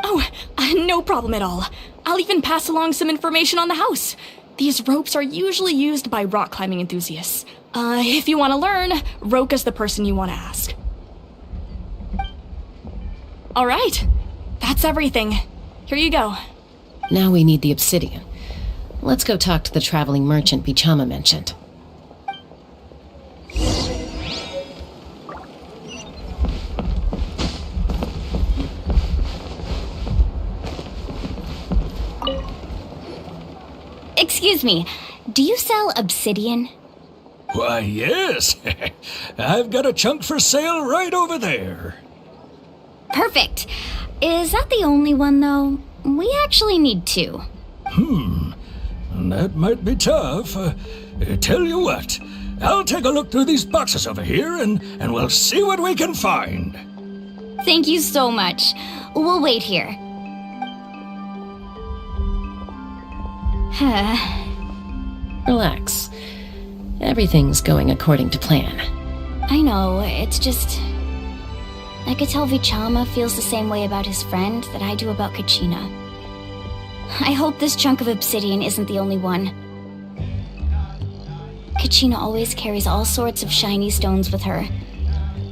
Oh, no problem at all. I'll even pass along some information on the house. These ropes are usually used by rock climbing enthusiasts. If you want to learn, Roka's the person you want to ask. All right, that's everything. Here you go. Now we need the obsidian. Let's go talk to the traveling merchant Bichama mentioned. Excuse me, do you sell obsidian? Why, yes. I've got a chunk for sale right over there. Perfect. Is that the only one, though? We actually need two. That might be tough. Tell you what, I'll take a look through these boxes over here and we'll see what we can find. Thank you so much. We'll wait here. Relax. Everything's going according to plan. I know, it's just... I could tell Vichama feels the same way about his friend that I do about Kachina. I hope this chunk of obsidian isn't the only one. Kachina always carries all sorts of shiny stones with her.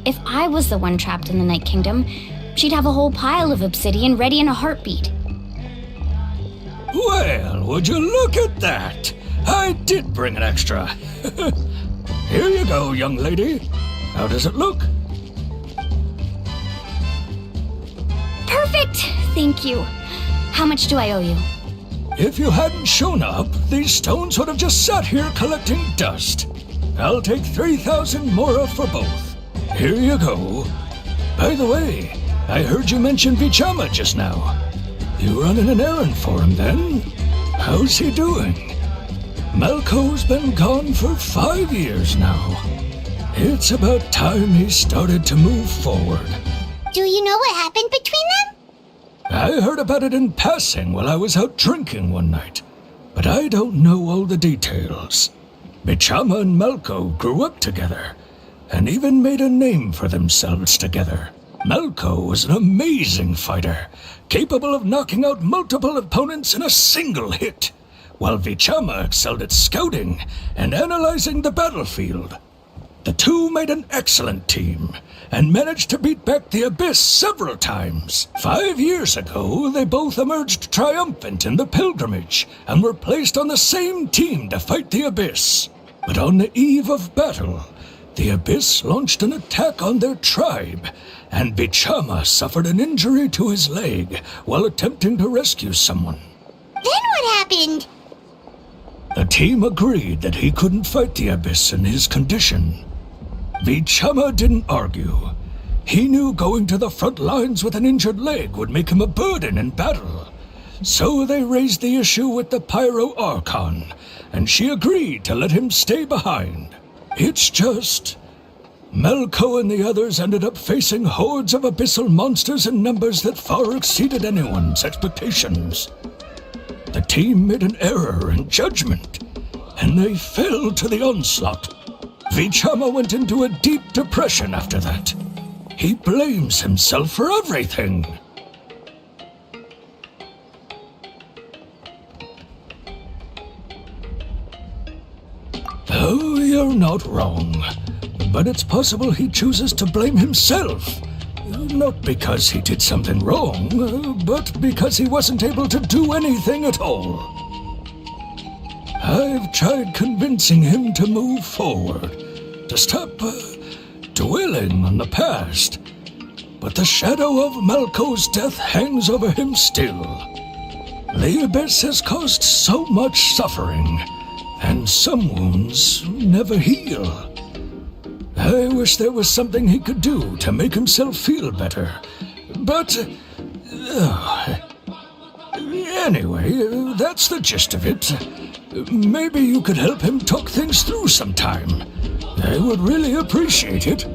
If I was the one trapped in the Night Kingdom, she'd have a whole pile of obsidian ready in a heartbeat. Well, would you look at that? I did bring an extra. Here you go, young lady. How does it look? Perfect! Thank you. How much do I owe you? If you hadn't shown up, these stones would have just sat here collecting dust. I'll take 3,000 mora for both. Here you go. By the way, I heard you mention Vichama just now. You running an errand for him then? How's he doing? Malco's been gone for 5 years now. It's about time he started to move forward. Do you know what happened between them? I heard about it in passing while I was out drinking one night, but I don't know all the details. Vichama and Malco grew up together, and even made a name for themselves together. Malco was an amazing fighter, capable of knocking out multiple opponents in a single hit, while Vichama excelled at scouting and analyzing the battlefield. The two made an excellent team, and managed to beat back the Abyss several times. 5 years ago, they both emerged triumphant in the pilgrimage, and were placed on the same team to fight the Abyss. But on the eve of battle, the Abyss launched an attack on their tribe, and Vichama suffered an injury to his leg while attempting to rescue someone. Then what happened? The team agreed that he couldn't fight the Abyss in his condition. Vichama didn't argue. He knew going to the front lines with an injured leg would make him a burden in battle. So they raised the issue with the Pyro Archon, and she agreed to let him stay behind. It's just... Malco and the others ended up facing hordes of abyssal monsters in numbers that far exceeded anyone's expectations. The team made an error in judgment, and they fell to the onslaught. Vichama went into a deep depression after that. He blames himself for everything. Oh, you're not wrong. But it's possible he chooses to blame himself. Not because he did something wrong, but because he wasn't able to do anything at all. I've tried convincing him to move forward, to stop dwelling on the past. But the shadow of Malco's death hangs over him still. The Abyss has caused so much suffering, and some wounds never heal. I wish there was something he could do to make himself feel better. But... anyway, that's the gist of it. Maybe you could help him talk things through sometime. I would really appreciate it.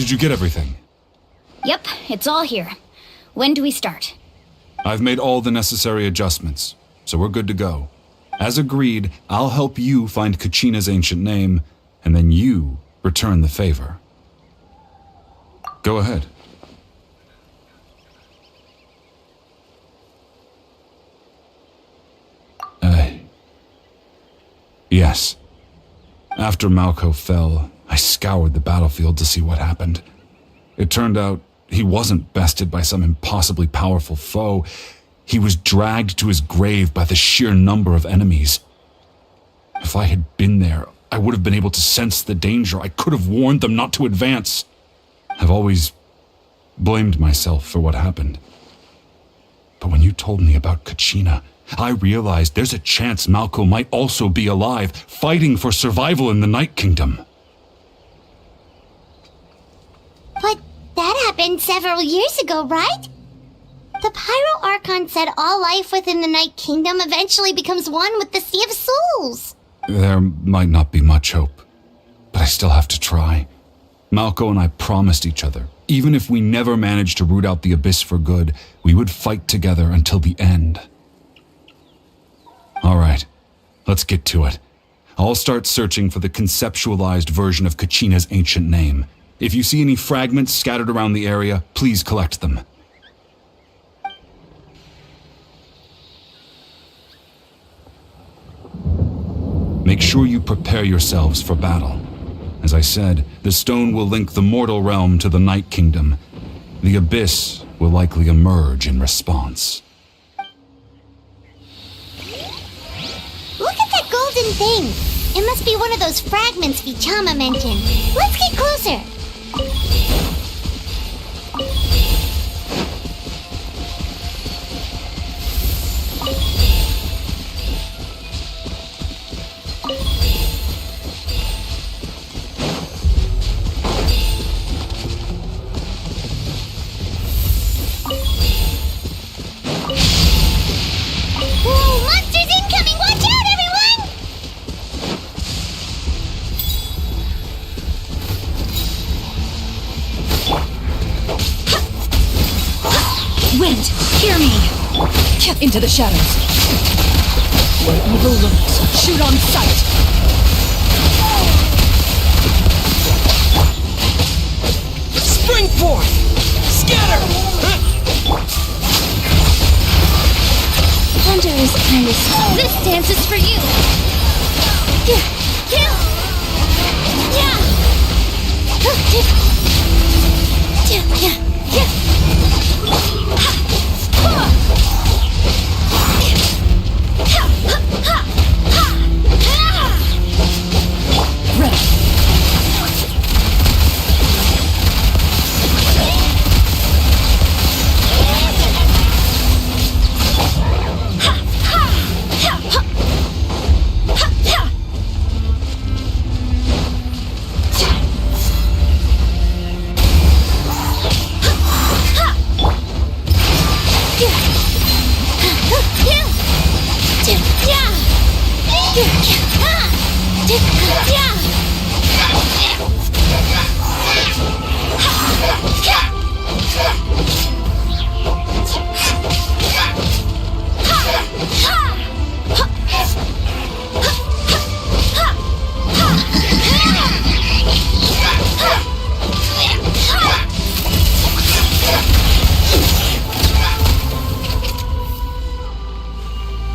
Did you get everything? Yep, it's all here. When do we start? I've made all the necessary adjustments, so we're good to go. As agreed, I'll help you find Kachina's ancient name, and then you return the favor. Go ahead. Yes. After Malco fell, I scoured the battlefield to see what happened. It turned out he wasn't bested by some impossibly powerful foe. He was dragged to his grave by the sheer number of enemies. If I had been there, I would have been able to sense the danger. I could have warned them not to advance. I've always blamed myself for what happened. But when you told me about Kachina, I realized there's a chance Malco might also be alive, fighting for survival in the Night Kingdom. But that happened several years ago, right? The Pyro Archon said all life within the Night Kingdom eventually becomes one with the Sea of Souls. There might not be much hope, but I still have to try. Malco and I promised each other, even if we never managed to root out the Abyss for good, we would fight together until the end. All right, let's get to it. I'll start searching for the conceptualized version of Kachina's ancient name. If you see any fragments scattered around the area, please collect them. Make sure you prepare yourselves for battle. As I said, the stone will link the mortal realm to the Night Kingdom. The Abyss will likely emerge in response. Look at that golden thing! It must be one of those fragments Vichama mentioned. Let's get closer! Whoa, monsters incoming! Watch out, everyone! Wind, hear me! Into the shadows. Where evil lurks, shoot on sight! Spring forth! Scatter! Hunter's kind of slow. This dance is for you!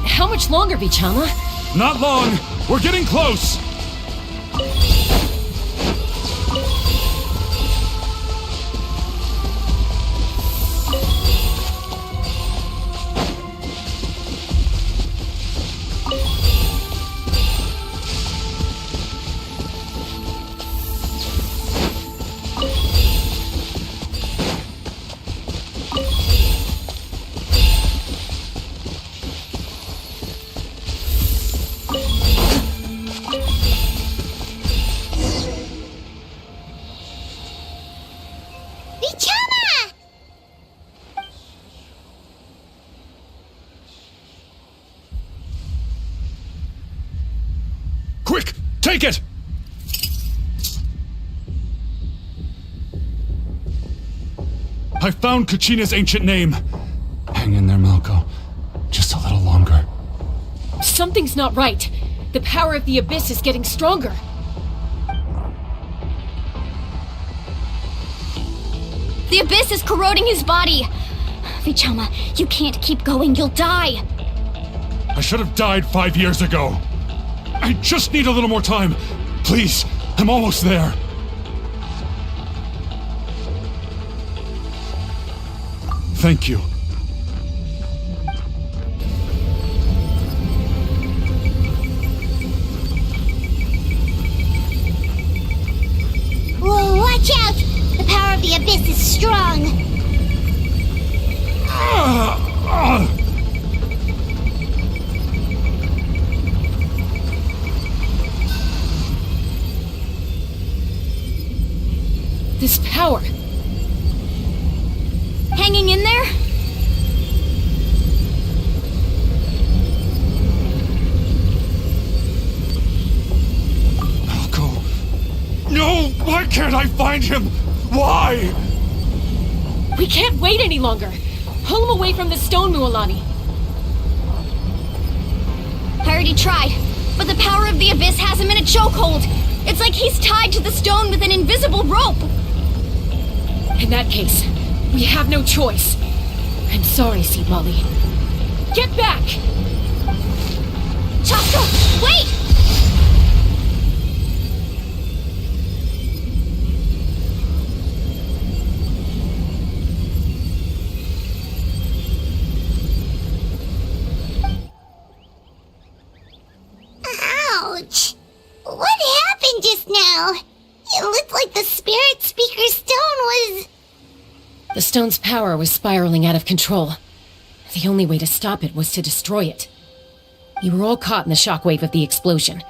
How much longer, Vichama? Not long! We're getting close! Vichama! Quick! Take it! I found Kachina's ancient name. Hang in there, Malko. Just a little longer. Something's not right. The power of the Abyss is getting stronger. The Abyss is corroding his body. Vichama, you can't keep going. You'll die. I should have died 5 years ago. I just need a little more time. Please, I'm almost there. Thank you. Whoa, watch out! The power of the Abyss is strong. This power. Hanging in there? Malko. No! Why can't I find him? Why? We can't wait any longer. Pull him away from the stone, Mualani. I already tried, but the power of the Abyss has him in a chokehold. It's like he's tied to the stone with an invisible rope. In that case, we have no choice. I'm sorry, Seed Molly. Get back! Chaska, wait! Ouch! What happened just now? It looked like the Spirit Speaker's stone was... The stone's power was spiraling out of control. The only way to stop it was to destroy it. You were all caught in the shockwave of the explosion.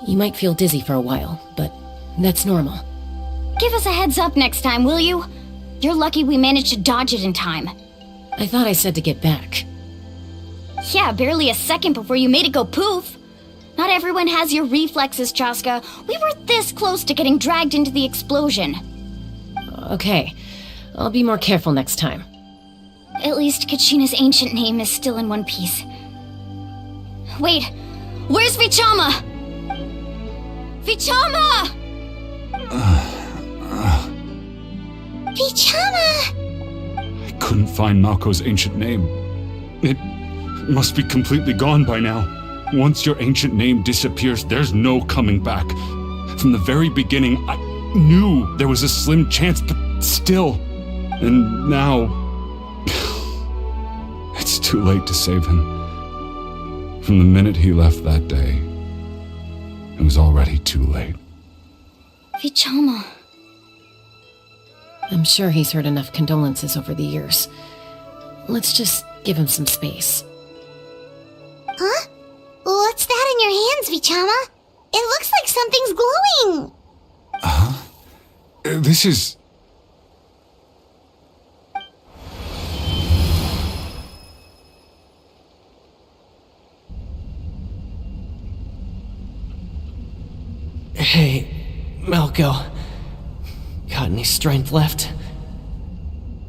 You might feel dizzy for a while, but that's normal. Give us a heads up next time, will you? You're lucky we managed to dodge it in time. I thought I said to get back. Yeah, barely a second before you made it go poof. Not everyone has your reflexes, Chaska. We were this close to getting dragged into the explosion. Okay, I'll be more careful next time. At least Kachina's ancient name is still in one piece. Wait, where's Vichama? Vichama! Vichama! I couldn't find Malko's ancient name. It must be completely gone by now. Once your ancient name disappears, there's no coming back. From the very beginning, I knew there was a slim chance, but still. And now... it's too late to save him. From the minute he left that day, it was already too late. Vichama. I'm sure he's heard enough condolences over the years. Let's just give him some space. Huh? What's that in your hands, Vichama? It looks like something's glowing! This is... Hey, Malko. Got any strength left?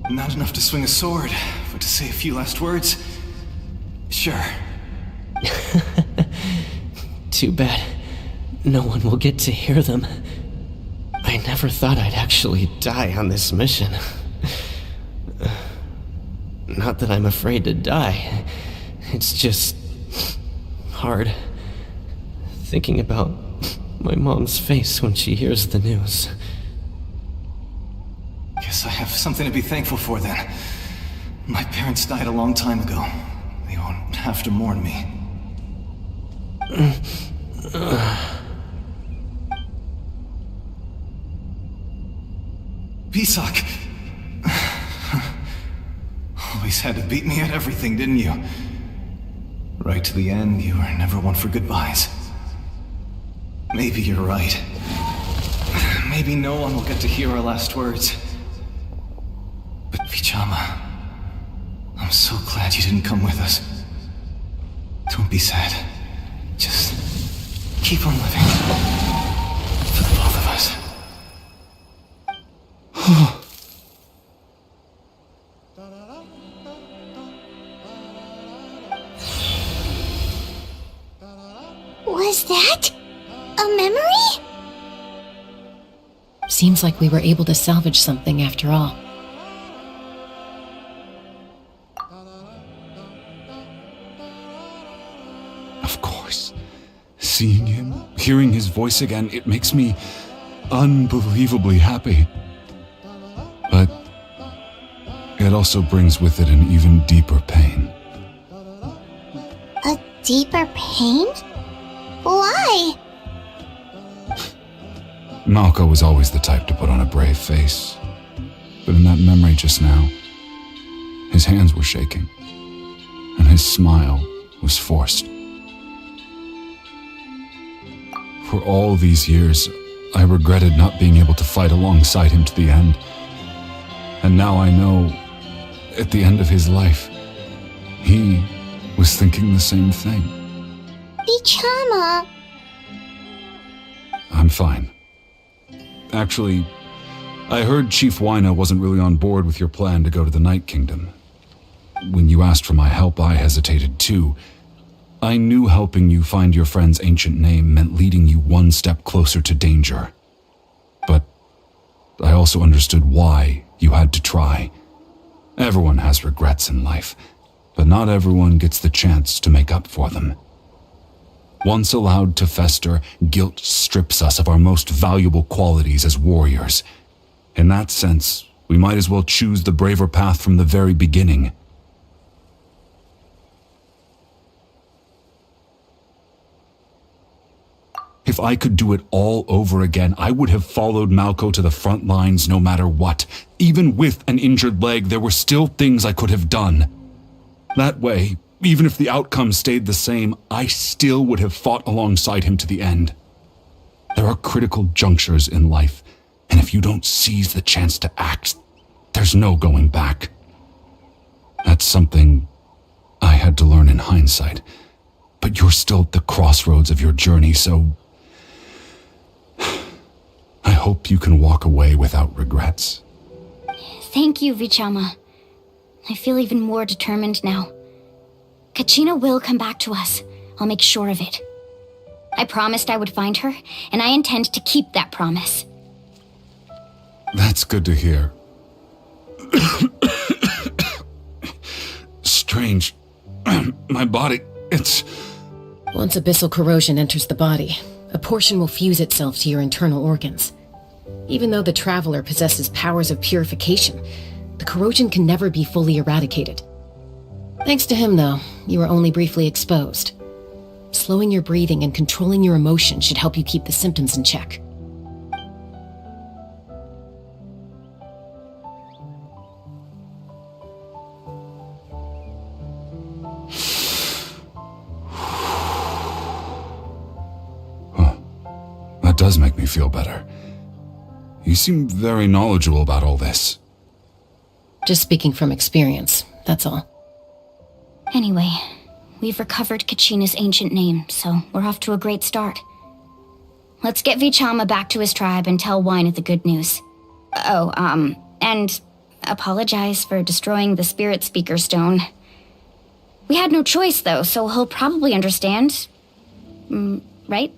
Not enough to swing a sword, but to say a few last words? Sure. Too bad. No one will get to hear them. I never thought I'd actually die on this mission. Not that I'm afraid to die. It's just... hard. Thinking about my mom's face when she hears the news. Guess I have something to be thankful for then. My parents died a long time ago. They won't have to mourn me. Pisak! Always had to beat me at everything, didn't you? Right to the end, you were never one for goodbyes. Maybe you're right. Maybe no one will get to hear our last words. But Vichama, I'm so glad you didn't come with us. Don't be sad. Just keep on living. For the both of us. Was that a memory? Seems like we were able to salvage something after all. Of course. Seeing him, hearing his voice again, it makes me unbelievably happy. But it also brings with it an even deeper pain. A deeper pain? Why? Malco was always the type to put on a brave face. But in that memory just now, his hands were shaking, and his smile was forced. For all these years, I regretted not being able to fight alongside him to the end. And now I know, at the end of his life, he was thinking the same thing. Vichama. I'm fine. Actually, I heard Chief Wyna wasn't really on board with your plan to go to the Night Kingdom. When you asked for my help, I hesitated too. I knew helping you find your friend's ancient name meant leading you one step closer to danger. But I also understood why you had to try. Everyone has regrets in life, but not everyone gets the chance to make up for them. Once allowed to fester, guilt strips us of our most valuable qualities as warriors. In that sense, we might as well choose the braver path from the very beginning. If I could do it all over again, I would have followed Malco to the front lines no matter what. Even with an injured leg, there were still things I could have done. That way, even if the outcome stayed the same, I still would have fought alongside him to the end. There are critical junctures in life, and if you don't seize the chance to act, there's no going back. That's something I had to learn in hindsight, but you're still at the crossroads of your journey, so I hope you can walk away without regrets. Thank you, Vichama. I feel even more determined now. Kachina will come back to us. I'll make sure of it. I promised I would find her, and I intend to keep that promise. That's good to hear. Strange. My body, it's... Once abyssal corrosion enters the body, a portion will fuse itself to your internal organs. Even though the Traveler possesses powers of purification, the corrosion can never be fully eradicated. Thanks to him, though, you are only briefly exposed. Slowing your breathing and controlling your emotions should help you keep the symptoms in check. That does make me feel better. You seem very knowledgeable about all this. Just speaking from experience, that's all. Anyway, we've recovered Kachina's ancient name, so we're off to a great start. Let's get Vichama back to his tribe and tell Wyna the good news. And apologize for destroying the Spirit Speaker Stone. We had no choice, though, so he'll probably understand. Right?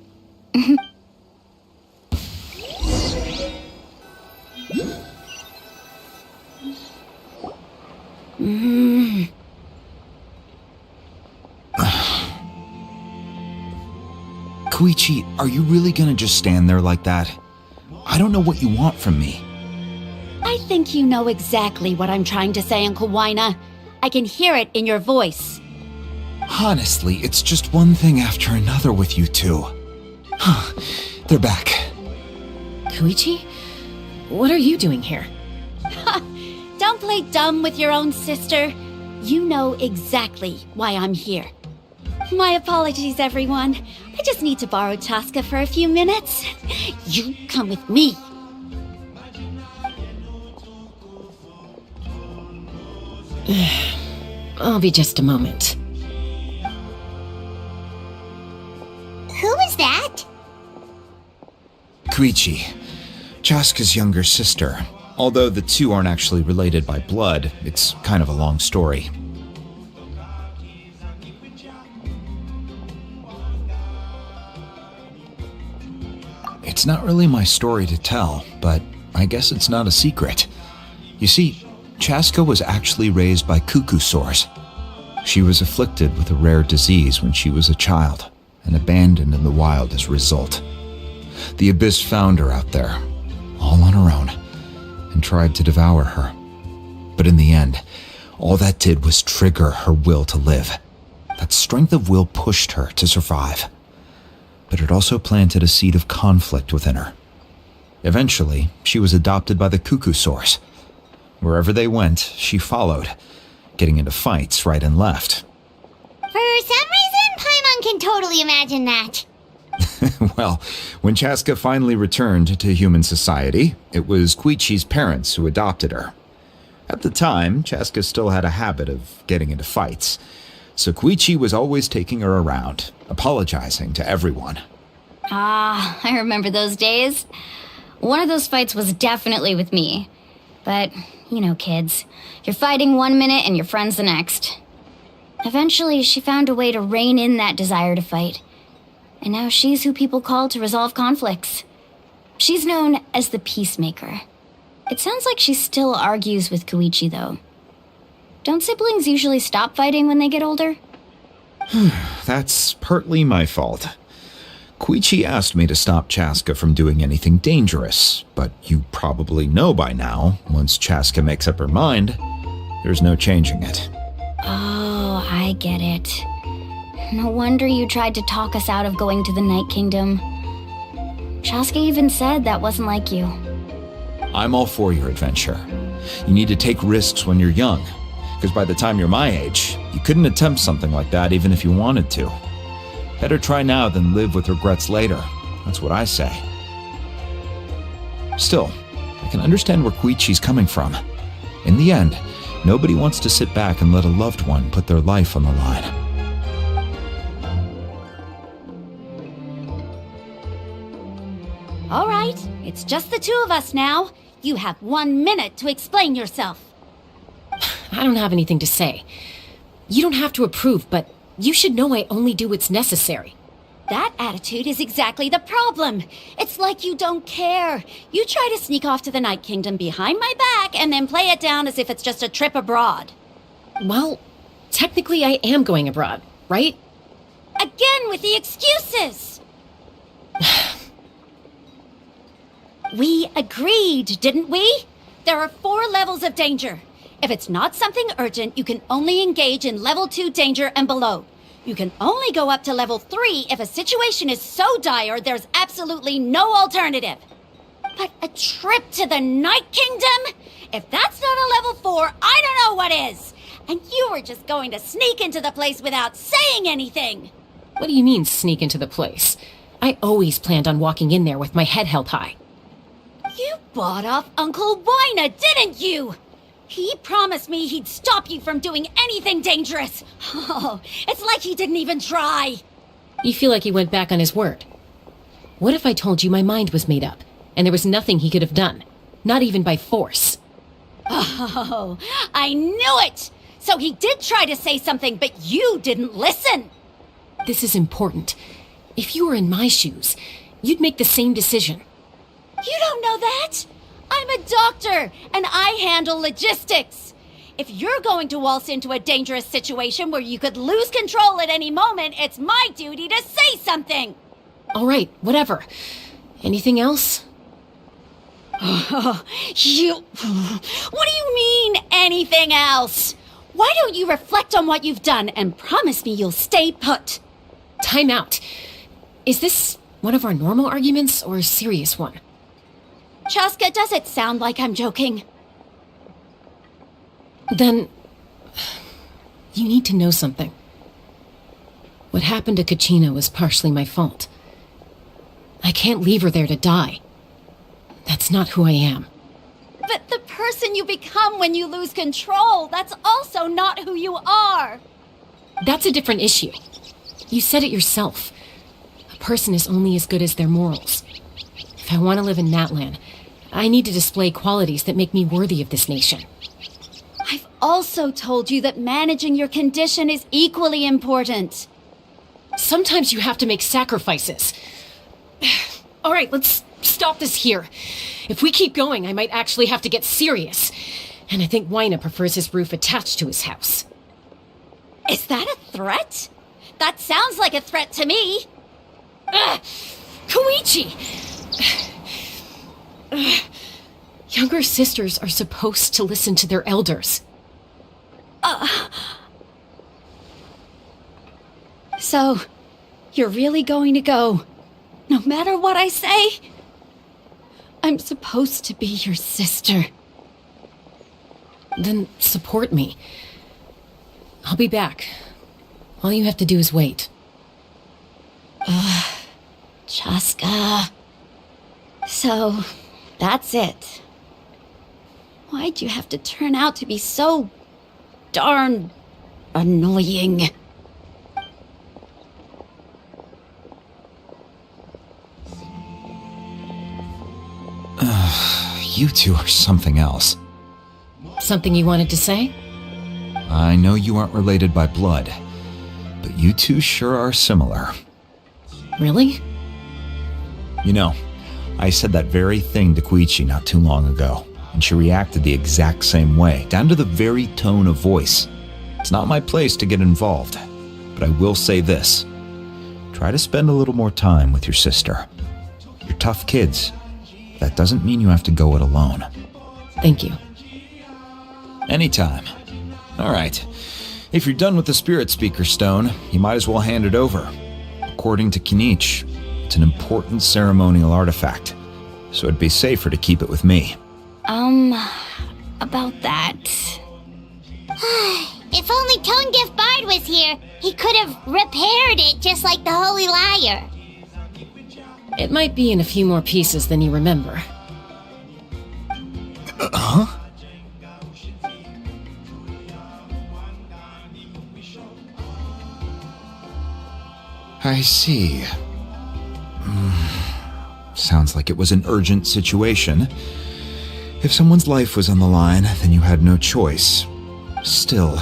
Koichi, are you really gonna just stand there like that? I don't know what you want from me. I think you know exactly what I'm trying to say, Uncle Wyna. I can hear it in your voice. Honestly, it's just one thing after another with you two. They're back. Koichi? What are you doing here? Don't play dumb with your own sister. You know exactly why I'm here. My apologies, everyone. I just need to borrow Tosca for a few minutes. You come with me. I'll be just a moment. Who was that? Koichi, Chaska's younger sister. Although the two aren't actually related by blood, it's kind of a long story. It's not really my story to tell, but I guess it's not a secret. You see, Chaska was actually raised by cuckoo sores. She was afflicted with a rare disease when she was a child and abandoned in the wild as a result. The Abyss found her out there, all on her own, and tried to devour her. But in the end, all that did was trigger her will to live. That strength of will pushed her to survive. But it also planted a seed of conflict within her. Eventually, she was adopted by the cuckoo sores. Wherever they went, she followed, getting into fights right and left. For some reason, Paimon can totally imagine that. Well, when Chaska finally returned to human society, it was Koichi's parents who adopted her. At the time, Chaska still had a habit of getting into fights, so Koichi was always taking her around, apologizing to everyone. Ah, I remember those days. One of those fights was definitely with me. But, you know, kids. You're fighting one minute and your friend's the next. Eventually, she found a way to rein in that desire to fight. And now she's who people call to resolve conflicts. She's known as the Peacemaker. It sounds like she still argues with Koichi, though. Don't siblings usually stop fighting when they get older? That's partly my fault. Koichi asked me to stop Chaska from doing anything dangerous, but you probably know by now, once Chaska makes up her mind, there's no changing it. Oh, I get it. No wonder you tried to talk us out of going to the Night Kingdom. Chaska even said that wasn't like you. I'm all for your adventure. You need to take risks when you're young, because by the time you're my age, you couldn't attempt something like that even if you wanted to. Better try now than live with regrets later. That's what I say. Still, I can understand where Koichi's coming from. In the end, nobody wants to sit back and let a loved one put their life on the line. All right, it's just the two of us now. You have 1 minute to explain yourself. I don't have anything to say. You don't have to approve, but you should know I only do what's necessary. That attitude is exactly the problem. It's like you don't care. You try to sneak off to the Night Kingdom behind my back and then play it down as if it's just a trip abroad. Well, technically I am going abroad, right? Again with the excuses! We agreed, didn't we? There are 4 levels of danger. If it's not something urgent, you can only engage in level 2 danger and below. You can only go up to level 3 if a situation is so dire there's absolutely no alternative. But a trip to the Night Kingdom? If that's not a level 4, I don't know what is. And you were just going to sneak into the place without saying anything. What do you mean, sneak into the place? I always planned on walking in there with my head held high. You bought off Uncle Wina, didn't you? He promised me he'd stop you from doing anything dangerous. Oh, it's like he didn't even try. You feel like he went back on his word. What if I told you my mind was made up, and there was nothing he could have done? Not even by force. Oh, I knew it! So he did try to say something, but you didn't listen. This is important. If you were in my shoes, you'd make the same decision. You don't know that? I'm a doctor, and I handle logistics. If you're going to waltz into a dangerous situation where you could lose control at any moment, it's my duty to say something. All right, whatever. Anything else? What do you mean, anything else? Why don't you reflect on what you've done and promise me you'll stay put? Time out. Is this one of our normal arguments or a serious one? Chaska, does it sound like I'm joking? Then, you need to know something. What happened to Kachina was partially my fault. I can't leave her there to die. That's not who I am. But the person you become when you lose control, that's also not who you are. That's a different issue. You said it yourself. A person is only as good as their morals. If I want to live in Natlan, I need to display qualities that make me worthy of this nation. I've also told you that managing your condition is equally important. Sometimes you have to make sacrifices. All right, let's stop this here. If we keep going, I might actually have to get serious. And I think Wyna prefers his roof attached to his house. Is that a threat? That sounds like a threat to me. Koichi! Younger sisters are supposed to listen to their elders. So, you're really going to go, no matter what I say? I'm supposed to be your sister. Then support me. I'll be back. All you have to do is wait. Chaska. So, that's it. Why'd you have to turn out to be so darn annoying? You two are something else. Something you wanted to say? I know you aren't related by blood, but you two sure are similar. Really? You know, I said that very thing to Koichi not too long ago, and she reacted the exact same way, down to the very tone of voice. It's not my place to get involved, but I will say this. Try to spend a little more time with your sister. You're tough kids. That doesn't mean you have to go it alone. Thank you. Anytime. All right. If you're done with the Spirit Speaker Stone, you might as well hand it over. According to Kinich, it's an important ceremonial artifact, so it'd be safer to keep it with me. About that. If only Tonegif Bard was here, he could have repaired it just like the Holy Liar. It might be in a few more pieces than you remember. Huh? I see. Sounds like it was an urgent situation. If someone's life was on the line, then you had no choice. Still,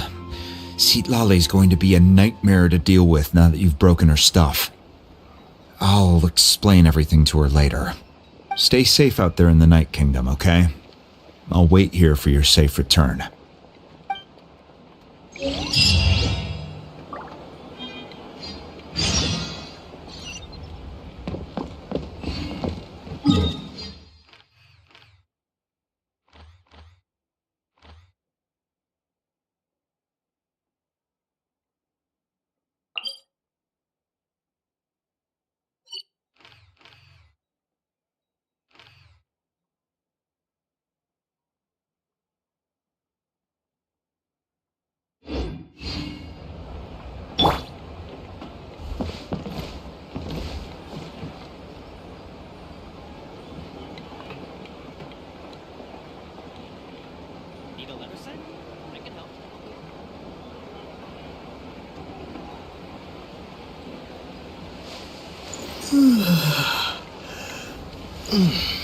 Citlali's going to be a nightmare to deal with now that you've broken her stuff. I'll explain everything to her later. Stay safe out there in the Night Kingdom, okay? I'll wait here for your safe return. Hmm.